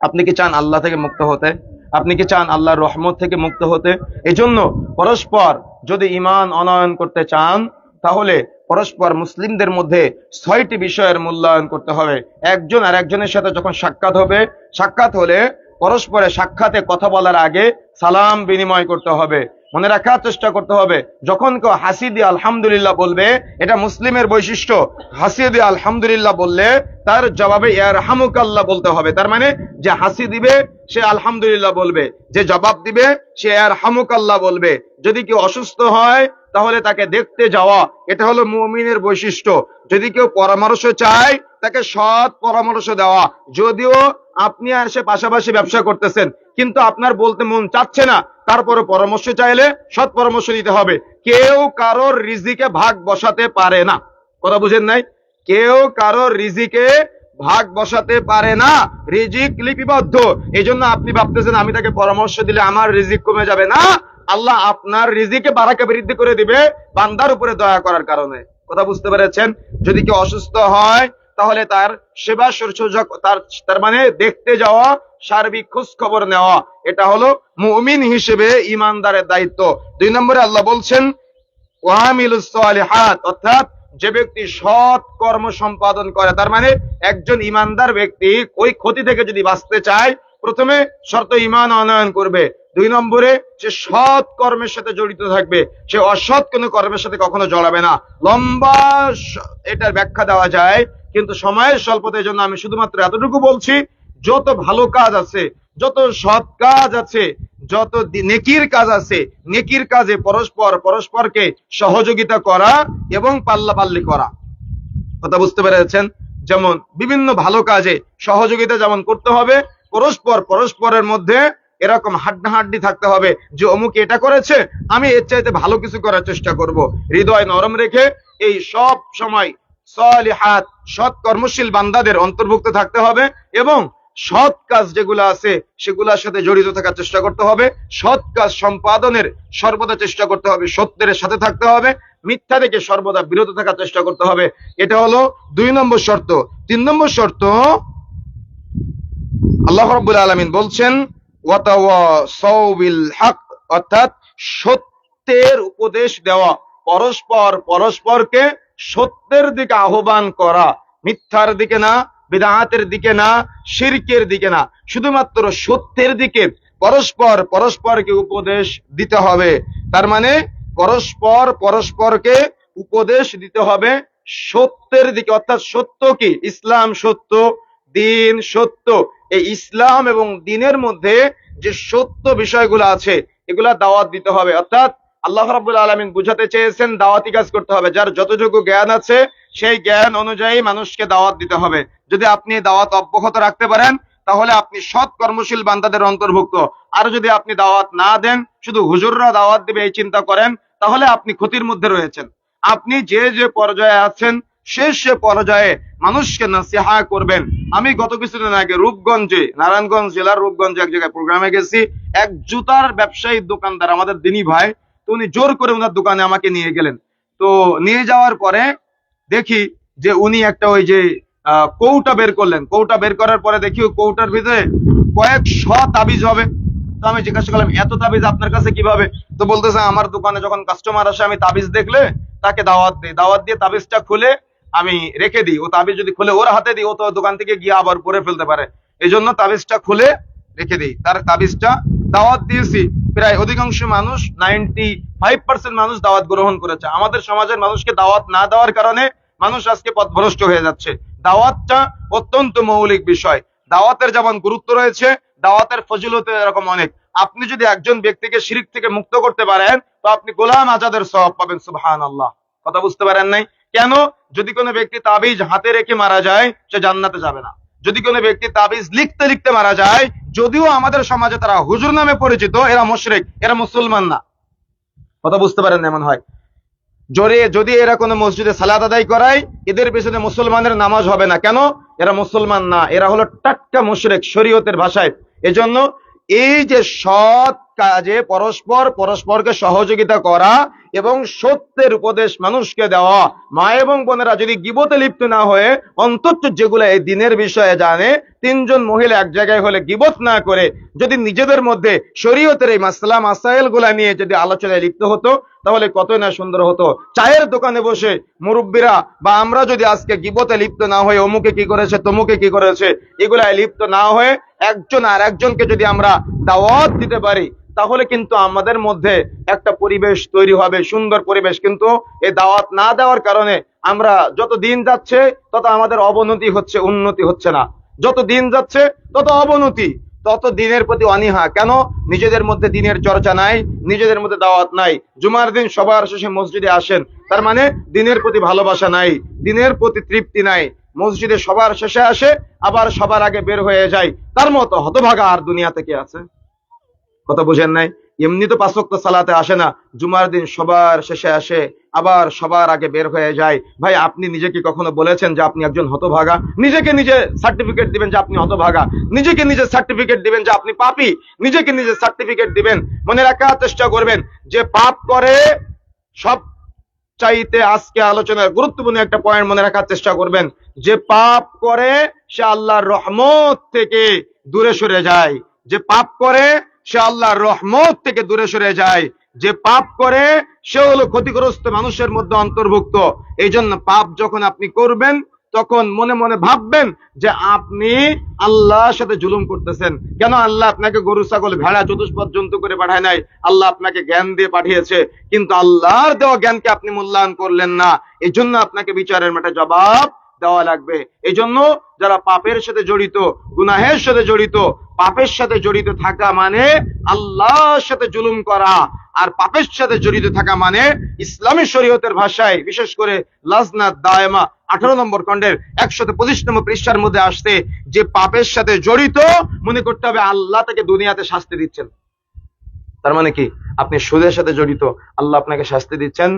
আপনি কি চান আল্লাহ থেকে মুক্ত হতে? আপনি কি চান আল্লাহর রহমত থেকে মুক্ত হতে? এজন্য পরস্পর যদি ঈমান অনয়ন করতে চান তাহলে পরস্পর মুসলিমদের মধ্যে 6টি বিষয়ের মূল্যায়ন করতে হবে। একজন আর একজনের সাথে যখন সাক্ষাৎ হবে, সাক্ষাৎ হলে পরস্পরে সাক্ষাতে কথা বলার আগে সালাম বিনিময় করতে হবে। মনে রাখার চেষ্টা করতে হবে, যখন কেউ হাসি দিয়ে আলহামদুলিল্লাহ বলবে, এটা মুসলিমের বৈশিষ্ট্য। হাসি দিয়ে আলহামদুলিল্লাহ বললে তার জবাবে ইয়ারহামুকাল্লাহ বলতে হবে। তার মানে যে হাসি দিবে সে আলহামদুলিল্লাহ বলবে, যে জবাব দিবে সে ইয়ারহামুকাল্লাহ বলবে। যদি কেউ অসুস্থ হয় তাহলে তাকে দেখতে যাওয়া, এটা হলো মুমিনের বৈশিষ্ট্য। যদি কেউ পরামর্শ চায় তাকে সৎ পরামর্শ দেওয়া। যদিও আপনি আর সে পাশাপাশি ব্যবসা করতেছেন কিন্তু আপনার বলতে মন চাচ্ছে না, তারপরে পরামর্শ চাইলে সৎ পরামর্শ দিতে হবে। কেউ কারোর রিজিকে ভাগ বসাতে পারে না। কথা বুঝেন নাই? কেউ কারোর রিজিকে ভাগ বসাতে পারে না, রিজিক লিপিবদ্ধ। এই জন্য আপনি ভাবতেছেন আমি তাকে পরামর্শ দিলে আমার রিজিক কমে যাবে। না, আল্লাহ আপনার রিজিকে বারাকা বৃদ্ধি করে দিবে বান্দার উপরে দয়া করার কারণে। কথা বুঝতে পেরেছেন? যদি কেউ অসুস্থ হয় তাহলে তার সেবা শুশ্রূষা, তার মানে দেখতে যাওয়া, সার্বিক খোঁজ খবর নেওয়া, এটা হলো মুমিন হিসেবে ঈমানদারের দায়িত্ব। 2 নম্বরে আল্লাহ বলছেন ওয়ামিলুস সালিহাত, অর্থাৎ যে ব্যক্তি সৎ কর্ম সম্পাদন করে। তার মানে একজন ঈমানদার ব্যক্তি ওই ক্ষতি থেকে যদি বাঁচতে চায়, প্রথমে শর্ত ঈমান অনয়ন করবে, 2 নম্বরে সে সৎ কর্মের সাথে জড়িত থাকবে, সে অসৎ কোনো কর্মের সাথে কখনো জড়াবে না। লম্বা এটার ব্যাখ্যা দেওয়া যায়, কিন্তু সময়ের স্বল্পতার জন্য আমি শুধুমাত্র এতটুকু বলছি, যত ভালো কাজ আছে, যত সৎ কাজ আছে, যত নেকির কাজ আছে, নেকির কাজে পরস্পরকে সহযোগিতা করা এবং পাল্লাপাল্লি করা। কথা বুঝতে পেরেছেন? যেমন বিভিন্ন ভালো কাজে সহযোগিতা যেমন করতে হবে, পরস্পরের মধ্যে এরকম হাড্ডাহাড্ডি থাকতে হবে যে অমুক এটা করেছে, আমি এর চাইতে ভালো কিছু করার চেষ্টা করব। হৃদয় নরম রেখে এই সব সময় সালিহাত, সৎ কর্মশীল বান্দাদের অন্তর্ভুক্ত থাকতে হবে এবং সৎ কাজ যেগুলো আছে সেগুলোর সাথে জড়িত থাকার চেষ্টা করতে হবে। সৎ কাজ সম্পাদনের সর্বদা চেষ্টা করতে হবে, সত্যের সাথে থাকতে হবে, মিথ্যা থেকে সর্বদা বিরত থাকার চেষ্টা করতে হবে। এটা হলো 2 নম্বর শর্ত। 3 নম্বর শর্ত, আল্লাহ রাব্বুল আলামিন বলছেন ওয়াতাওয়াসাউ বিল হক, অর্থাৎ সত্যের উপদেশ দেওয়া, পরস্পরকে সত্যের দিকে আহ্বান করা, মিথ্যার দিকে না, বিদআতের দিকে না, শিরকের দিকে না, শুধুমাত্র সত্যের দিকে পরস্পরকে উপদেশ দিতে হবে। তার মানে পরস্পরকে উপদেশ দিতে হবে সত্যের দিকে, অর্থাৎ সত্য কি? ইসলাম সত্য, দিন সত্য। এই ইসলাম এবং দিনের মধ্যে যে সত্য বিষয়গুলো আছে এগুলা দাওয়াত দিতে হবে। অর্থাৎ আল্লাহ রাব্বুল আলামিন বুঝাতে চেয়েছেন দাওয়াতি কাজ করতে হবে। যার যতটুকু জ্ঞান আছে সেই জ্ঞান অনুযায়ী মানুষকে দাওয়াত দিতে হবে। যদি আপনি দাওয়াত অব্যাহত রাখতে পারেন তাহলে আপনি সৎ কর্মশীল বান্দাদের অন্তর্ভুক্ত। আর যদি আপনি দাওয়াত না দেন, শুধু হুজুররা দাওয়াত দিবে এই চিন্তা করেন, তাহলে আপনি ক্ষতির মধ্যে রয়েছেন। আপনি যে পর্যায়ে আছেন সে পর্যায়ে মানুষকে নসিহা করবেন। আমি গত কিছুদিন আগে রূপগঞ্জে, নারায়ণগঞ্জ জেলার রূপগঞ্জে এক জায়গায় প্রোগ্রামে গেছি। এক জুতার ব্যবসায়ী দোকানদার, আমাদের দিনী ভাই, তো উনি জোর করে ওনার দোকানে আমাকে নিয়ে গেলেন। তো নিয়ে যাওয়ার পরে দেখি যে উনি একটা ওই যে কৌটা বের করলেন। কৌটা বের করার পরে দেখি ওই কৌটার ভিতরে কয়েকশ তাবিজ হবে। তো আমি জিজ্ঞাসা করলাম, এত তাবিজ আপনার কাছে কিভাবে? তো বলতেছে, আমার দোকানে যখন কাস্টমার আসে আমি তাবিজ দেখলে তাকে দাওয়াত দিই, দাওয়াত দিয়ে তাবিজটা খুলে আমি রেখে দিই। ও তাবিজ যদি খুলে ওর হাতে দিই, ও তো দোকান থেকে গিয়ে আবার পরে ফেলতে পারে, এই জন্য তাবিজটা খুলে রেখে দিই। তার তাবিজটা দাওয়াত দিয়েছি, প্রায় অধিকাংশ মানুষ 95% মানুষ দাওয়াত গ্রহণ করেছে। আমাদের সমাজের মানুষকে দাওয়াত না দেওয়ার কারণে মানুষ আজকে পথভ্রষ্ট হয়ে যাচ্ছে। দাওয়াতটা অত্যন্ত মৌলিক বিষয়। দাওয়াতের যেমন গুরুত্ব রয়েছে, দাওয়াতের ফজিলত এরকম অনেক। আপনি যদি একজন ব্যক্তিকে শিরক থেকে মুক্ত করতে পারেন, তো আপনি গোলাম আজাদের সওয়াব পাবেন। সুবহানাল্লাহ। কথা বুঝতে পারেন নাই? কেন? যদি কোনো ব্যক্তি তাবিজ হাতে রেখে মারা যায়, সে জান্নাতে যাবে না। যদি কোনো ব্যক্তি তাবিজ লিখতে লিখতে মারা যায়, যদিও আমাদের সমাজে তারা হুজুর নামে পরিচিত, এরা মুশরিক, এরা মুসলমান না। কথা বুঝতে পারেন? এমন হয় যদি এরা কোনো মসজিদে সালাত আদায় করায়, এদের পেছনে মুসলমানের নামাজ হবে না। কেন? এরা মুসলমান না, এরা হলো টাটকা মুশরিক শরীয়তের ভাষায়। এজন্য এই যে সৎ কাজে পরস্পরকে সহযোগিতা করা এবং সত্যের উপদেশ মানুষকে দেওয়া, মা এবং বোনেরা যদি গীবতে লিপ্ত না হয়ে অন্তত যেগুলো এই দিনের বিষয়ে জানে, তিনজন মহিলা এক জায়গায় হলে গীবত না করে যদি নিজেদের মধ্যে শরীয়তের এই মাসলা মাসাইল গুলা নিয়ে যদি আলোচনায় লিপ্ত হতো, তাহলে কতই না সুন্দর হতো। চায়ের দোকানে বসে মুরব্বীরা বা আমরা যদি আজকে গীবতে লিপ্ত না হয়ে অমুকে কি করেছে তমুকে কি করেছে এগুলায় লিপ্ত না হয়ে একজন আর একজনকে যদি আমরা দাওয়াত দিতে পারি, তাহলে কিন্তু আমাদের মধ্যে একটা পরিবেশ তৈরি হবে, সুন্দর পরিবেশ। কিন্তু এই দাওয়াত না দেওয়ার কারণে আমরা যত দিন যাচ্ছে তত আমাদের অবনতি হচ্ছে, উন্নতি হচ্ছে না। যত দিন যাচ্ছে তত অবনতি, তত দিনের প্রতি অনীহা। কেন? নিজেদের মধ্যে দিনের চর্চা নাই, নিজেদের মধ্যে দাওয়াত নাই। জুমার দিন সবার শেষে মসজিদে আসেন, তার মানে দিনের প্রতি ভালোবাসা নাই, দিনের প্রতি তৃপ্তি নাই। মসজিদে সবার শেষে আসে, আবার সবার আগে বের হয়ে যায়। তার মতো হতভাগা আর দুনিয়া থেকে আছে? কথা বুঝেন নাই? এমনি তো 5 ওয়াক্ত সালাতে আসে না, জুমার দিন সবার শেষে আসে, আবার সবার আগে বের হয়ে যায়। ভাই, আপনি নিজেকে কখনো বলেছেন যে আপনি একজন হতভাগা? নিজেকে নিজে সার্টিফিকেট দিবেন যে আপনি হতভাগা, নিজেকে নিজে সার্টিফিকেট দিবেন যে আপনি পাপী, নিজেকে নিজে সার্টিফিকেট দিবেন। মনে রাখার চেষ্টা করবেন যে পাপ করে সব চাইতে আজকে আলোচনার গুরুত্বপূর্ণ একটা পয়েন্ট মনে রাখার চেষ্টা করবেন, যে পাপ করে সে আল্লাহর রহমত থেকে দূরে সরে যায়। যে পাপ করে সে আল্লাহর রহমত থেকে দূরে সরে যায়। যে পাপ করে সে হলো ক্ষতিগ্রস্ত মানুষের মধ্যে অন্তর্ভুক্ত। এই জন্য পাপ যখন আপনি করবেন, তখন মনে মনে ভাববেন যে আপনি আল্লাহর সাথে জুলুম করতেছেন। কেন? আল্লাহ আপনাকে গরু ছাগল ভেড়া চতুষ্পদ জন্তু করে পাঠায় নাই, আল্লাহ আপনাকে জ্ঞান দিয়ে পাঠিয়েছে, কিন্তু আল্লাহর দেওয়া জ্ঞানকে আপনি মূল্যায়ন করলেন না। এই জন্য আপনাকে বিচারের মাঠে জবাব দেওয়া লাগবে। এই জন্য যারা পাপের সাথে জড়িত, গুনাহের সাথে জড়িত, পাপের সাথে জড়িত থাকা মানে আল্লাহর সাথে জুলুম করা, আর পাপের সাথে জড়িত থাকা মানে ইসলামী শরীয়তের ভাষায় বিশেষ করে লাজনাত দায়মা 18 নম্বর খণ্ডের 125 নম্বর পৃষ্ঠার মধ্যে আসছে যে পাপের সাথে জড়িত মনে করতে হবে আল্লাহ তাকে দুনিয়াতে শাস্তি দিচ্ছেন। তার মানে কি? আপনি সুদের সাথে জড়িত, আল্লাহ আপনাকে শাস্তি দিচ্ছেন।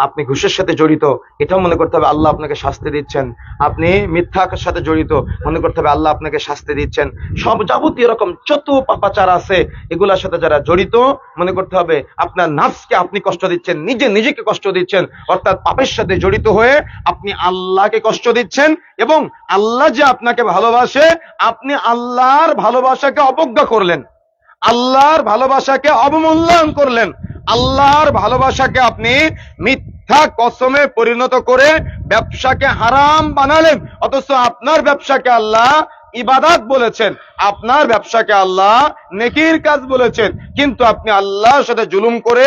আপনি ঘুষের সাথে জড়িত, এটাও মনে করতে হবে আল্লাহ আপনাকে শাস্তি দিচ্ছেন। আপনি মিথ্যার সাথে জড়িত, মনে করতে হবে আল্লাহ আপনাকে শাস্তি দিচ্ছেন। সব যাবতীয় রকম যত পাপাচার আছে এগুলোর সাথে যারা জড়িত, মনে করতে হবে আপনার নাফসকে আপনি কষ্ট দিচ্ছেন, নিজেকে কষ্ট দিচ্ছেন। অর্থাৎ পাপের সাথে জড়িত হয়ে আপনি আল্লাহকে কষ্ট দিচ্ছেন, এবং আল্লাহ যে আপনাকে ভালোবাসে, আপনি আল্লাহর ভালোবাসাকে অবজ্ঞা করলেন, আল্লাহর ভালোবাসাকে অবমূল্যায়ন করলেন, আল্লাহর ভালোবাসাকে আপনি মিথ্যা কসমে পরিণত করে ব্যবসাকে হারাম বানালেন। অথচ আপনার ব্যবসাকে আল্লাহ ইবাদত বলেছেন, আপনার ব্যবসাকে আল্লাহ নেকির কাজ বলেছেন, কিন্তু আপনি আল্লাহর সাথে জুলুম করে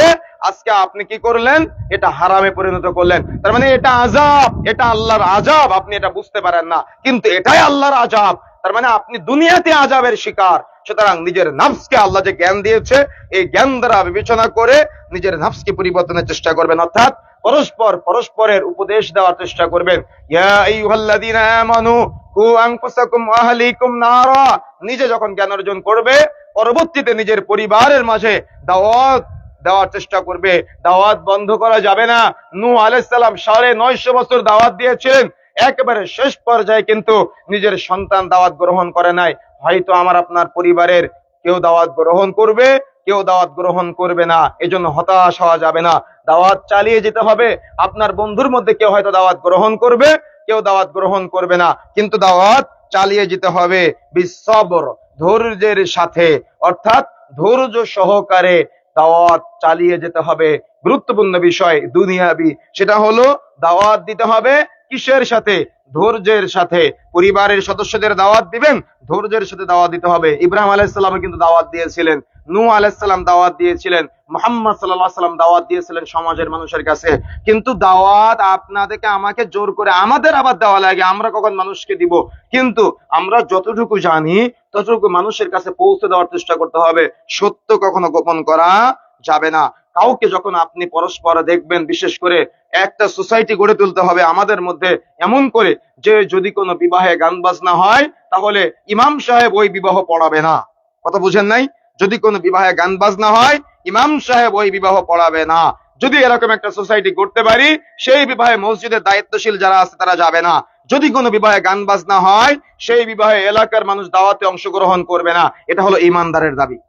আজকে আপনি কি করলেন? এটা হারামে পরিণত করলেন। তার মানে এটা আযাব, এটা আল্লাহর আযাব। আপনি এটা বুঝতে পারেন না, কিন্তু এটাই আল্লাহর আযাব। তার মানে আপনি দুনিয়াতে আযাবের শিকার। সুতরাং নিজের নফসকে আল্লাহ যে জ্ঞান দিয়েছে, এই জ্ঞান দ্বারা বিবেচনা করে নিজের নফসকে পরিবর্তনের চেষ্টা করবেন, অর্থাৎ পরস্পরের উপদেশ দেওয়ার চেষ্টা করবেন। ইয়া আইয়ুহাল্লাযীনা আমানু কু আনফুসাকুম ওয়া আহলিকুম নারা। নিজে যখন জ্ঞান অর্জন করবে, পরবর্তীতে নিজের পরিবারের মাঝে দাওয়াত দেওয়ার চেষ্টা করবে। দাওয়াত বন্ধ করা যাবে না। নূহ আলাইহিস সালাম 950 বছর দাওয়াত দিয়েছিলেন, একেবারে শেষ পর্যায়ে কিন্তু নিজের সন্তান দাওয়াত গ্রহণ করে নাই। হয়তো আমার আপনার পরিবারের কেউ দাওয়াত গ্রহণ করবে, কেউ দাওয়াত গ্রহণ করবে না। এজন্য হতাশ হওয়া যাবে না, দাওয়াত চালিয়ে যেতে হবে। আপনার বন্ধুর মধ্যে কেউ হয়তো দাওয়াত গ্রহণ করবে, কেউ দাওয়াত গ্রহণ করবে না, কিন্তু দাওয়াত চালিয়ে যেতে হবে বিসবর, ধৈর্যের সাথে, অর্থাৎ ধৈর্য সহকারে দাওয়াত চালিয়ে যেতে হবে। গুরুত্বপূর্ণ বিষয় দুনিয়াবি, সেটা হলো দাওয়াত দিতে হবে কিসের সাথে? ধৈর্যের সাথে। পরিবারের সদস্যদের দাওয়াত দিবেন, ধৈর্যের সাথে দাওয়াত দিতে হবে। ইব্রাহিম আলাইহিস সালাম কিন্তু দাওয়াত দিয়েছিলেন, নূহ আলাইহিস সালাম দাওয়াত দিয়েছিলেন, মুহাম্মদ সাল্লাল্লাহু আলাইহি সাল্লাম দাওয়াত দিয়েছিলেন সমাজের মানুষের কাছে। কিন্তু দাওয়াত আপনাদেরকে আমাকে জোর করে আমাদের আবার দেওয়া লাগে, আমরা কখন মানুষকে দিব? কিন্তু আমরা যতটুকু জানি ততটুকু মানুষের কাছে পৌঁছে দেওয়ার চেষ্টা করতে হবে। সত্য কখনো গোপন করা যাবে না। কাউকে যখন আপনি পরস্পর দেখবেন, বিশেষ করে একটা সোসাইটি গড়ে তুলতে হবে আমাদের মধ্যে এমন করে যে যদি কোনো বিবাহে গান বাজনা হয় তাহলে ইমাম সাহেব ওই বিবাহ পড়াবে না। কথা বুঝেন নাই? যদি কোনো বিবাহে গান বাজনা হয় ইমাম সাহেব ওই বিবাহ পড়াবে না। যদি এরকম একটা সোসাইটি করতে পারি, সেই বিবাহে মসজিদের দায়িত্বশীল যারা আছে তারা যাবে না। যদি কোনো বিবাহে গান বাজনা হয় সেই বিবাহে এলাকার মানুষ দাওয়াতে অংশগ্রহণ করবে না। এটা হলো ইমানদারের দাবি।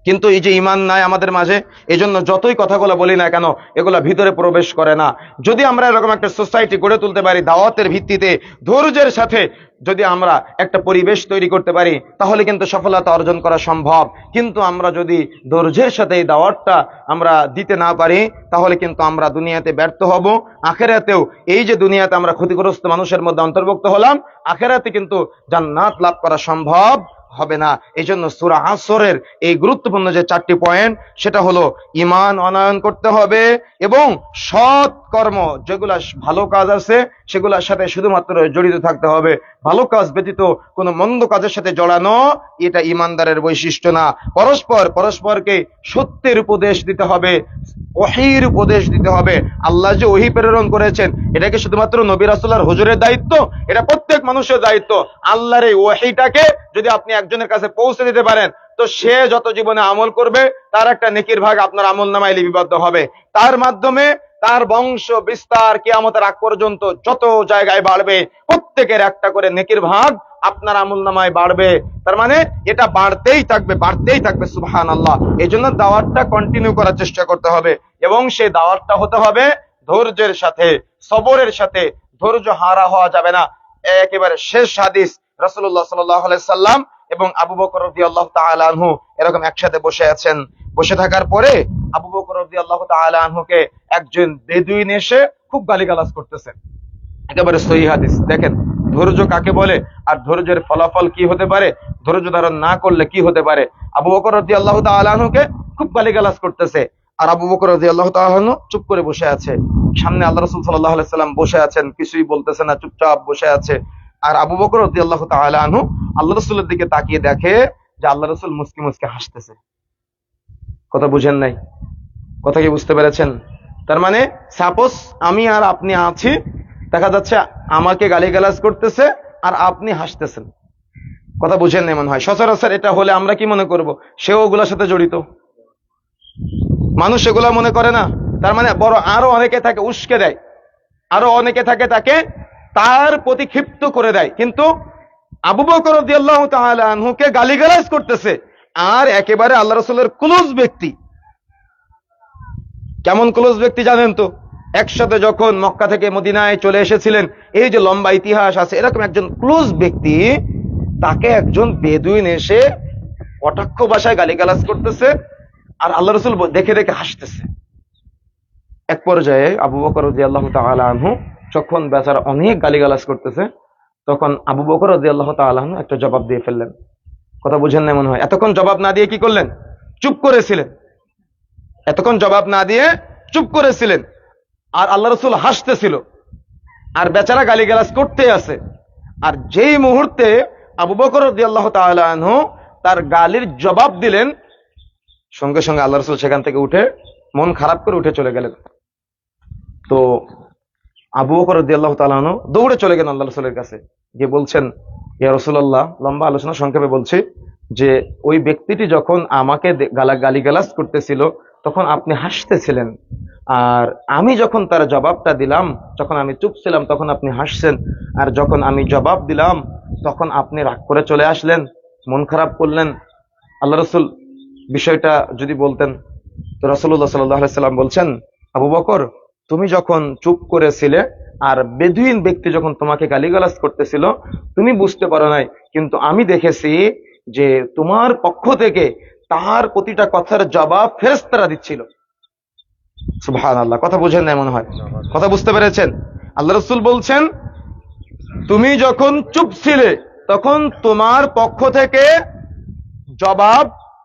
কিন্তু এই যে ইমান নাই আমাদের মাঝে, এই জন্য যতই কথাগুলো বলি না কেন এগুলা ভিতরে প্রবেশ করে না। যদি আমরা এরকম একটা সোসাইটি গড়ে তুলতে পারি দাওয়াতের ভিত্তিতে, ধৈর্যের সাথে যদি আমরা একটা পরিবেশ তৈরি করতে পারি, তাহলে কিন্তু সফলতা অর্জন করা সম্ভব। কিন্তু আমরা যদি ধৈর্যের সাথে এই দাওয়াতটা আমরা দিতে না পারি, তাহলে কিন্তু আমরা দুনিয়াতে ব্যর্থ হব, আখেরাতেও এই যে দুনিয়াতে আমরা ক্ষতিগ্রস্ত মানুষের মধ্যে অন্তর্ভুক্ত হলাম, আখেরাতে কিন্তু জান্নাত লাভ করা সম্ভব হবে না। এই জন্য সূরা আসরের এই গুরুত্বপূর্ণ যে 4টি পয়েন্ট, সেটা হলো ঈমান অনায়ন করতে হবে এবং সৎ কর্ম, যেগুলা ভালো কাজ আছে সেগুলোর সাথে শুধুমাত্র জড়িত থাকতে হবে। ভালো কাজ ব্যতীত কোনো মন্দ কাজের সাথে জড়ানো এটা ঈমানদারের বৈশিষ্ট্য না। পরস্পরকে সত্যের উপদেশ দিতে হবে, ওহীর উপদেশ দিতে হবে। আল্লাহ যে ওহী প্রেরণ করেছেন এটা কি শুধুমাত্র নবী রাসূল আর হুজুরের দায়িত্ব? এটা প্রত্যেক মানুষের দায়িত্ব। আল্লাহর এই ওহীটাকে যদি আপনি একজনের কাছে পৌঁছে দিতে পারেন, তো সে যত জীবনে আমল করবে তার একটা নেকির ভাগ আপনার আমলনামায় লিপিবদ্ধ হবে। তার মাধ্যমে তার বংশ বিস্তার কিয়ামতের আগ পর্যন্ত যত জায়গায় বাড়বে, প্রত্যেকের একটা করে নেকির ভাগ আপনার আমলনামায় বাড়বে। তার মানে এটা বাড়তেই থাকবে, বাড়তেই থাকবে। সুবহানাল্লাহ। এই জন্য দাওয়াতটা কন্টিনিউ করার চেষ্টা করতে হবে এবং সেই দাওয়াতটা হতে হবে ধৈর্যের সাথে, সবরের সাথে। ধৈর্য হারা হওয়া যাবে না। একেবারে শেষ হাদিস, রাসূলুল্লাহ সাল্লাল্লাহু আলাইহি সাল্লাম এবং আবু বকর রাদিয়াল্লাহু তাআলা আনহু এরকম একসাথে বসে আছেন। বসে থাকার পরে আবু বকর রাদিয়াল্লাহু তাআলা আনহুকে একজন বেদুইন এসে খুব গালিগালাজ করতেছেন। একেবারে সহিহ হাদিস। দেখেন ধৈর্য কাকে বলে আর ধৈর্যের ফলাফল কি হতে পারে, ধৈর্য ধারণ না করলে কি হতে পারে। আবু বকর রাদিয়াল্লাহু তাআলা আনহুকে খুব গালিগালাজ করতেছে, আর আবু বকর রাদিয়াল্লাহু তাআলা আনহু চুপ করে বসে আছে। সামনে আল্লাহ রাসূল সাল্লাল্লাহু আলাইহি সাল্লাম বসে আছেন, কিছুই বলতেছে না, চুপচাপ বসে আছে। আর আবু বকর রাদিয়াল্লাহু তাআলা আনহু আল্লাহ রাসূলের দিকে তাকিয়ে দেখে যে আল্লাহ রাসূল মুস্কি মুস্কি হাসতেছে। কথা বুঝেন নাই? কথা কি বুঝতে পেরেছেন? তার মানে সাপোজ আমি আর আপনি আছি, দেখা যাচ্ছে আমাকে গালিগালাজ করতেছে আর আপনি হাসতেছেন। কথা বুঝেন নাই মনে হয়। সচরাচর এটা হলে আমরা কি মনে করব? সেও ওগুলোর সাথে জড়িত। মানুষ এগুলা মনে করে না। তার মানে বড় আরো অনেকে থাকে উস্কে দেয়, আরো অনেকে থাকে তাকে তার প্রতি ক্ষিপ্ত করে দেয়। কিন্তু আবু বকর রাদিয়াল্লাহু তাআলা আনহুকে গালিগালাজ করতেছে, আর একেবারে আল্লাহ রাসূলের ক্লোজ ব্যক্তি। কেমন ক্লোজ ব্যক্তি জানেন তো? একসাথে যখন মক্কা থেকে মদিনায় চলে এসেছিলেন, এই যে লম্বা ইতিহাস আছে, এরকম একজন ক্লোজ ব্যক্তি, তাকে একজন বেদুইন এসে কটাক্ষ ভাষায় গালিগালাজ করতেছে আর আল্লাহ রাসূল দেখে দেখে হাসতেছে। এক পর্যায়ে আবু বকর রাদিয়াল্লাহু তাআলা আনহু যখন বেচারা অনেক গালিগালাজ করতেছে, তখন আবু বকর রাদিয়াল্লাহু তাআলা আনহু একটা জবাব দিয়ে ফেললেন। কথা বুঝেন না মনে হয়? এতক্ষণ জবাব না দিয়ে কি করলেন? চুপ করেছিলেন। এতক্ষণ জবাব না দিয়ে চুপ করেছিলেন, আর আল্লাহ রাসূল হাসতেছিল, আর বেচারা গালিগালাজ করতে আছে। আর যেই মুহূর্তে আবু বকর রাদিয়াল্লাহু তাআলা আনহু তার গালির জবাব দিলেন, সঙ্গে সঙ্গে আল্লাহ রাসূল সেখান থেকে উঠে মন খারাপ করে উঠে চলে গেলেন। তো আবু বকর রাদিয়াল্লাহু তাআলা আনহু দৌড়ে চলে গেলেন আল্লাহ রাসূলের কাছে, গিয়ে বলছেন, ইয়া রাসূলুল্লাহ, লম্বা আলোচনা সংক্ষেপে বলছি যে ওই ব্যক্তিটি যখন আমাকে গালিগালাজ করতেছিল তখন আপনি হাসতেছিলেন, আর আমি যখন তার জবাবটা দিলাম, যখন আমি চুপ ছিলাম তখন আপনি হাসছেন, আর যখন আমি জবাব দিলাম তখন আপনি রাগ করে চলে আসলেন, মন খারাপ করলেন। আল্লাহ রাসূল বিষয়টা যদি বলতেন। তো রাসূলুল্লাহ সাল্লাল্লাহু আলাইহি সাল্লাম বলছেন, আবু বকর, তুমি যখন চুপ করেছিলে আর বেদুইন ব্যক্তি যখন তোমাকে গালিগালাজ করতেছিল, তুমি বুঝতে পারো নাই, কিন্তু আমি দেখেছি যে তোমার পক্ষ থেকে তার প্রতিটা কথার জবাব ফেরেশতারা দিচ্ছিল। সুবহানাল্লাহ, কথা বুঝেন না মনে হয়, কথা বুঝতে পেরেছেন? আল্লাহ রাসূল বলছেন, তুমি যখন চুপ ছিলে তখন তোমার পক্ষ থেকে জবাব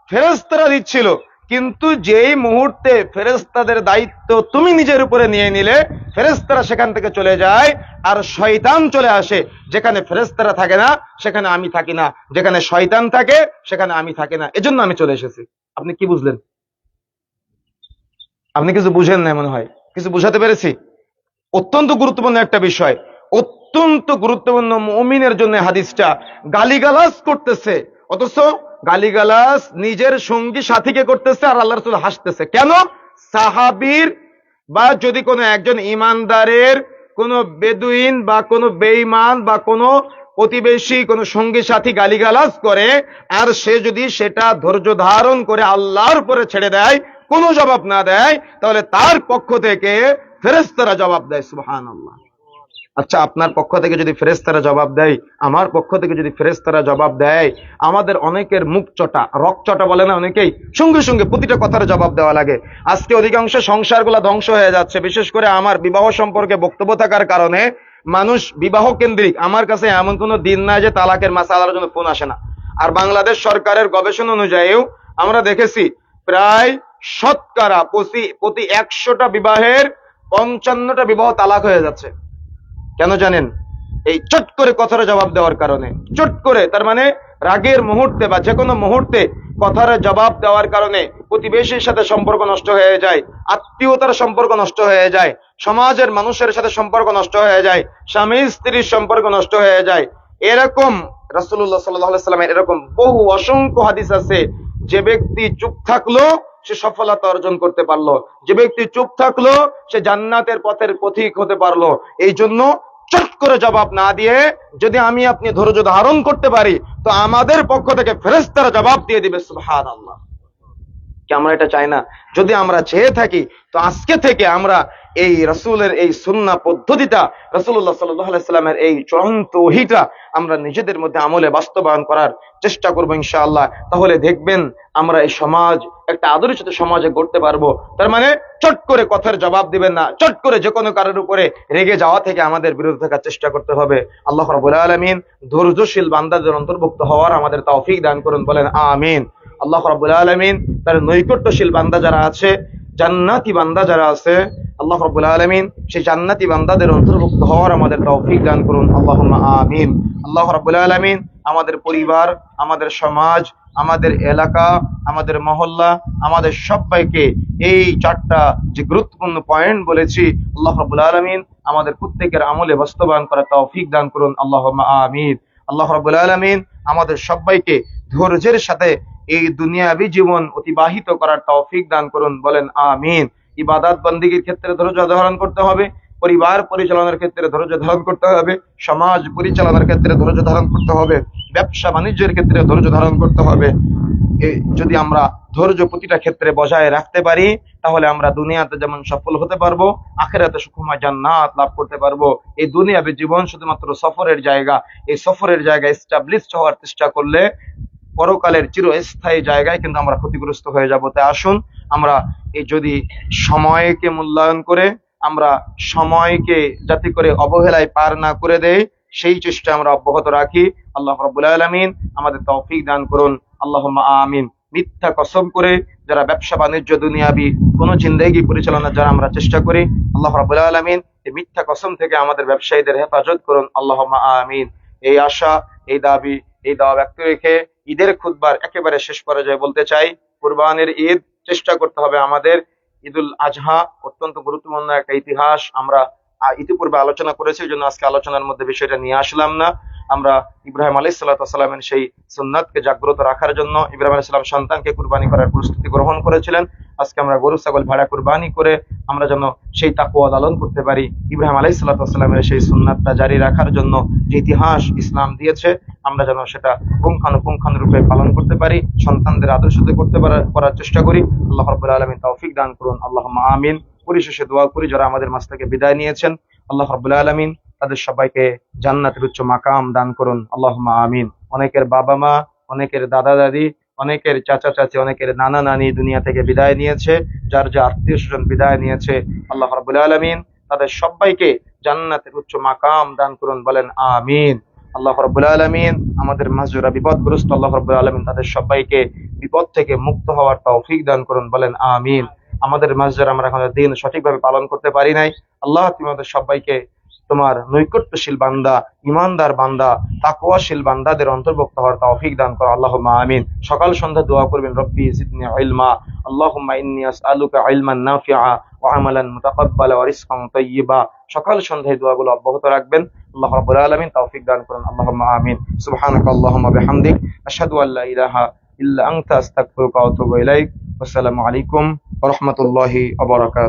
ফেরেশতারা দিচ্ছিল, কিন্তু যেই মুহূর্তে ফেরেশতাদের দায়িত্ব তুমি নিজের উপরে নিয়ে নিলে, ফেরেশতারা সেখান থেকে চলে যায় আর শয়তান চলে আসে। যেখানে ফেরেশতারা থাকে না সেখানে আমি থাকি না, যেখানে শয়তান থাকে সেখানে আমি থাকি না, এজন্য আমি চলে এসেছি। আপনি কি বুঝলেন? আপনি কিছু বুঝেন না মনে হয়, কিছু বুঝাতে পেরেছি? অত্যন্ত গুরুত্বপূর্ণ একটা বিষয়, অত্যন্ত গুরুত্বপূর্ণ। মুমিনের জন্য হাদিসটা। গালিগালাজ করতেছে, অথচ গালিগালাজ নিজের সঙ্গী সাথীকে করতেছে আর আল্লাহ রাসূল হাসতেছে। কেন? সাহাবীর বা যদি কোনো একজন ইমানদারের কোন বেদুইন বা কোনো বেঈমান বা কোনো প্রতিবেশী কোনো সঙ্গী সাথী গালিগালাজ করে আর সে যদি সেটা ধৈর্য ধারণ করে আল্লাহর উপরে ছেড়ে দেয়, কোনো জবাব না দেয়, তাহলে তার পক্ষ থেকে ফেরেশতারা জবাব দেয়। সুবহানাল্লাহ। আচ্ছা, আপনার পক্ষ থেকে যদি ফেরেশতারা জবাব দেয়, আমার পক্ষ থেকে যদি ফেরেশতারা জবাব দেয়, আমাদের অনেকের মুখ চটা, রক চটা বলে না অনেকেই, সঙ্গে সঙ্গে প্রতিটা কথার জবাব দেওয়া লাগে। আজকে অধিকাংশ সংসারগুলো ধ্বংস হয়ে যাচ্ছে, বিশেষ করে আমার বিবাহ সম্পর্কে বক্তব্য থাকার কারণে মানুষ বিবাহ কেন্দ্রিক। আমার কাছে এমন কোনো দিন নাই যে তালাকের মাসালার জন্য ফোন আসে না। আর বাংলাদেশ সরকারের গবেষণা অনুযায়ীও আমরা দেখেছি প্রায় শতকরা প্রতি 100টা বিবাহের 55টা বিবাহ তালাক হয়ে যাচ্ছে। কেন জানেন? এই চট করে কথার জবাব দেওয়ার কারণে। চট করে, তার মানে রাগের মুহূর্তে বা যে কোনো মুহূর্তে কথার জবাব দেওয়ার কারণে প্রতিবেশীর সাথে সম্পর্ক নষ্ট হয়ে যায়, আত্মীয়তার সম্পর্ক নষ্ট হয়ে যায়, সমাজের মানুষের সাথে সম্পর্ক নষ্ট হয়ে যায়, স্বামী স্ত্রীর সম্পর্ক নষ্ট হয়ে যায়। এরকম রাসূলুল্লাহ সাল্লাল্লাহু আলাইহি ওয়াসাল্লামের এরকম বহু অসংখ্য হাদিস আছে। যে ব্যক্তি চুপ থাকলো সে সফলতা অর্জন করতে পারলো, যে ব্যক্তি চুপ থাকলো সে জান্নাতের পথের পথিক হতে পারলো। এই জন্য চট করে জবাব না দিয়ে যদি আমি আপনি ধৈর্য ধারণ করতে পারি, তো আমাদের পক্ষ থেকে ফেরেশতারা জবাব দিয়ে দিবে। সুবহানাল্লাহ। কি আমরা এটা চাই না? যদি আমরা চেয়ে থাকি, তো আজকে থেকে আমরা এই রাসূলের এই সুন্নাহ পদ্ধতিটা, রাসূলুল্লাহ সাল্লাল্লাহু আলাইহি সাল্লামের এই চূড়ান্ত ওহীটা আমরা নিজেদের মধ্যে আমলে বাস্তবায়ন করার চেষ্টা করব ইনশাআল্লাহ। তাহলে দেখবেন আমরা এই সমাজ একটা আদর্শিত সমাজে গড়তে পারবো। তার মানে চট করে কথার জবাব দিবেন না, চট করে যে কোনো কারোর উপরে রেগে যাওয়া থেকে আমাদের বিরত থাকার চেষ্টা করতে হবে। আল্লাহ রাব্বুল আলামিন ধৈর্যশীল বান্দাদের অন্তর্ভুক্ত হওয়ার আমাদের তৌফিক দান করুন, বলেন আমিন। আল্লাহ রাব্বুল আলামিন তার নৈকট্যশীল বান্দা যারা আছে, জান্নাতি বান্দা যারা আছে, আল্লাহ রাব্বুল আলামিন সেই জান্নাতি বান্দাদের অন্তর্ভুক্ত হওয়ার আমাদের তৌফিক দান করুন, আল্লাহুম্মা আমিন। আল্লাহ রাব্বুল আলামিন আমাদের পরিবার, আমাদের সমাজ, আমাদের এলাকা, আমাদের মহল্লা, আমাদের সবাইকে এই 4টা যে গুরুত্বপূর্ণ পয়েন্ট বলেছি, আল্লাহ রাব্বুল আলামিন আমাদের প্রত্যেকের আমলে বাস্তবায়ন করার তৌফিক দান করুন, আল্লাহুম্মা আমিন। আল্লাহ রাব্বুল আলামিন আমাদের সবাইকে ধৈর্যের সাথে এই দুনিয়াবী জীবন অতিবাহিত করার তৌফিক দান করুন, বলেন আমিন। ইবাদত বন্দেগীর ক্ষেত্রে ধৈর্য ধারণ করতে হবে, পরিবার পরিচালনার ক্ষেত্রে ধৈর্য ধারণ করতে হবে, সমাজ পরিচালনার ক্ষেত্রে ধৈর্য ধারণ করতে হবে, ব্যবসা বাণিজ্যের ক্ষেত্রে ধৈর্য ধারণ করতে হবে। যদি আমরা ধৈর্য প্রতিটা ক্ষেত্রে বজায় রাখতে পারি, তাহলে আমরা দুনিয়াতে যেমন সফল হতে পারবো, আখিরাতে সুখময় জান্নাত লাভ করতে পারবো। এই দুনিয়াবী জীবন শুধুমাত্র সফরের জায়গা। এই সফরের জায়গায় এস্টাবলিশড হওয়ার চেষ্টা করলে পরকালের চিরস্থায়ী জায়গায় কিন্তু আমরা ক্ষতিগ্রস্ত হয়ে যাব। তাই আসুন আমরা এই যদি সময়কে মূল্যায়ন করে, আমরা সময়কে যাতে করে অবহেলায় পার না করে দেই, সেই চেষ্টা আমরা অব্যাহত রাখি। আল্লাহ রাব্বুল আলামিন আমাদের তৌফিক দান করুন, আল্লাহুম্মা আমিন। মিথ্যা কসম করে যারা ব্যবসা বাণিজ্য দুনিয়াবি কোন জিন্দেগি পরিচালনার যারা আমরা চেষ্টা করি, আল্লাহ রাব্বুল আলামিন এই মিথ্যা কসম থেকে আমাদের ব্যবসায়ীদের হেফাজত করুন, আল্লাহুম্মা আমিন। এই আশা, এই দাবি, এই দাওয়া ব্যক্ত রেখে ঈদের খুতবার একেবারে শেষ পর্যায়ে বলতে চাই, কুরবানির ঈদ চেষ্টা করতে হবে আমাদের। ঈদুল আজহা অত্যন্ত গুরুত্বপূর্ণ একটা ইতিহাস, আমরা ইতিপূর্বে আলোচনা করেছি, এই জন্য আজকে আলোচনার মধ্যে বিষয়টা নিয়ে আসলাম না। আমরা ইব্রাহিম আলাইহিস সালামের সেই সুন্নাতকে জাগ্রত রাখার জন্য ইব্রাহিম আলাইহিস সালাম সন্তানকে কুরবানি করার প্রস্তুতি গ্রহণ করেছিলেন। আজকে আমরা গরু ছাগল ভেড়া কুরবানি করে আমরা যেন সেই তাকওয়া লালন করতে পারি। ইব্রাহিম আলাইহিস সালাতু ওয়াস সালামের সেই সুন্নাতটা জারি রাখার জন্য যে ইতিহাস ইসলাম দিয়েছে, আমরা যেন সেটা পুঙ্খানুপুঙ্খানুরূপে পালন করতে পারি, সন্তানদের আদর্শতে করার চেষ্টা করি। আল্লাহ রাব্বুল আলামিন তৌফিক দান করুন, আল্লাহুম্মা আমিন। পরিশেষে দোয়া করি যারা আমাদের মাঝ থেকে বিদায় নিয়েছেন, আল্লাহ রাব্বুল আলামিন তাদের সবাইকে জান্নাতের উচ্চ মাকাম দান করুন, আল্লাহুম্মা আমিন। অনেকের বাবা মা, অনেকের দাদা দাদি, অনেকের চাচা চাচি, অনেকের নানা নানি দুনিয়া থেকে বিদায় নিয়েছে, যার যা আত্মীয় স্বজন বিদায় নিয়েছে, আল্লাহ রাব্বুল আলামিন তাদের সবাইকে জান্নাতের উচ্চ মাকাম দান করুন, বলেন আমিন। আল্লাহ রাব্বুল আলামিন আমাদের মাঝে যারা বিপদগ্রস্ত, আল্লাহ রাব্বুল আলামিন তাদের সবাইকে বিপদ থেকে মুক্ত হওয়ার তৌফিক দান করুন, বলেন আমিন। আমাদের মাঝে যারা আমরা এখন দিন সঠিকভাবে পালন করতে পারি নাই, আল্লাহ তুমি আমাদের সবাইকে তোমার নৈকট্যশীল বান্দা, ইমানদার বান্দা, তাকওয়াশীল বান্দাদের অন্তর্ভুক্ত হওয়ার তৌফিক দান করো, আল্লাহুম্মা আমিন। সকাল সন্ধ্যা দোয়া করবেন, রব্বি জিদনি ইলমা, আল্লাহুম্মা ইন্নী আসআলুকা ইলমান নাফিআ ওয়া আমালান মুতাকাব্বালা ওয়া রিজকান তাইয়্যিবা। সকাল সন্ধ্যায় দোয়াগুলো অব্যাহত রাখবেন। আল্লাহ রাব্বুল আলামিন তৌফিক দান করুন, আল্লাহুম্মা আমিন। সুবহানাকা আল্লাহুম্মা বিহামদিক, আশহাদু আল্লা ইলাহা ইল্লা আনতা আস্তাগফিরুকা ওয়া আতুবু ইলাইক। আসসালামু আলাইকুম ওয়া রাহমাতুল্লাহি ওয়া বারাকাতুহু।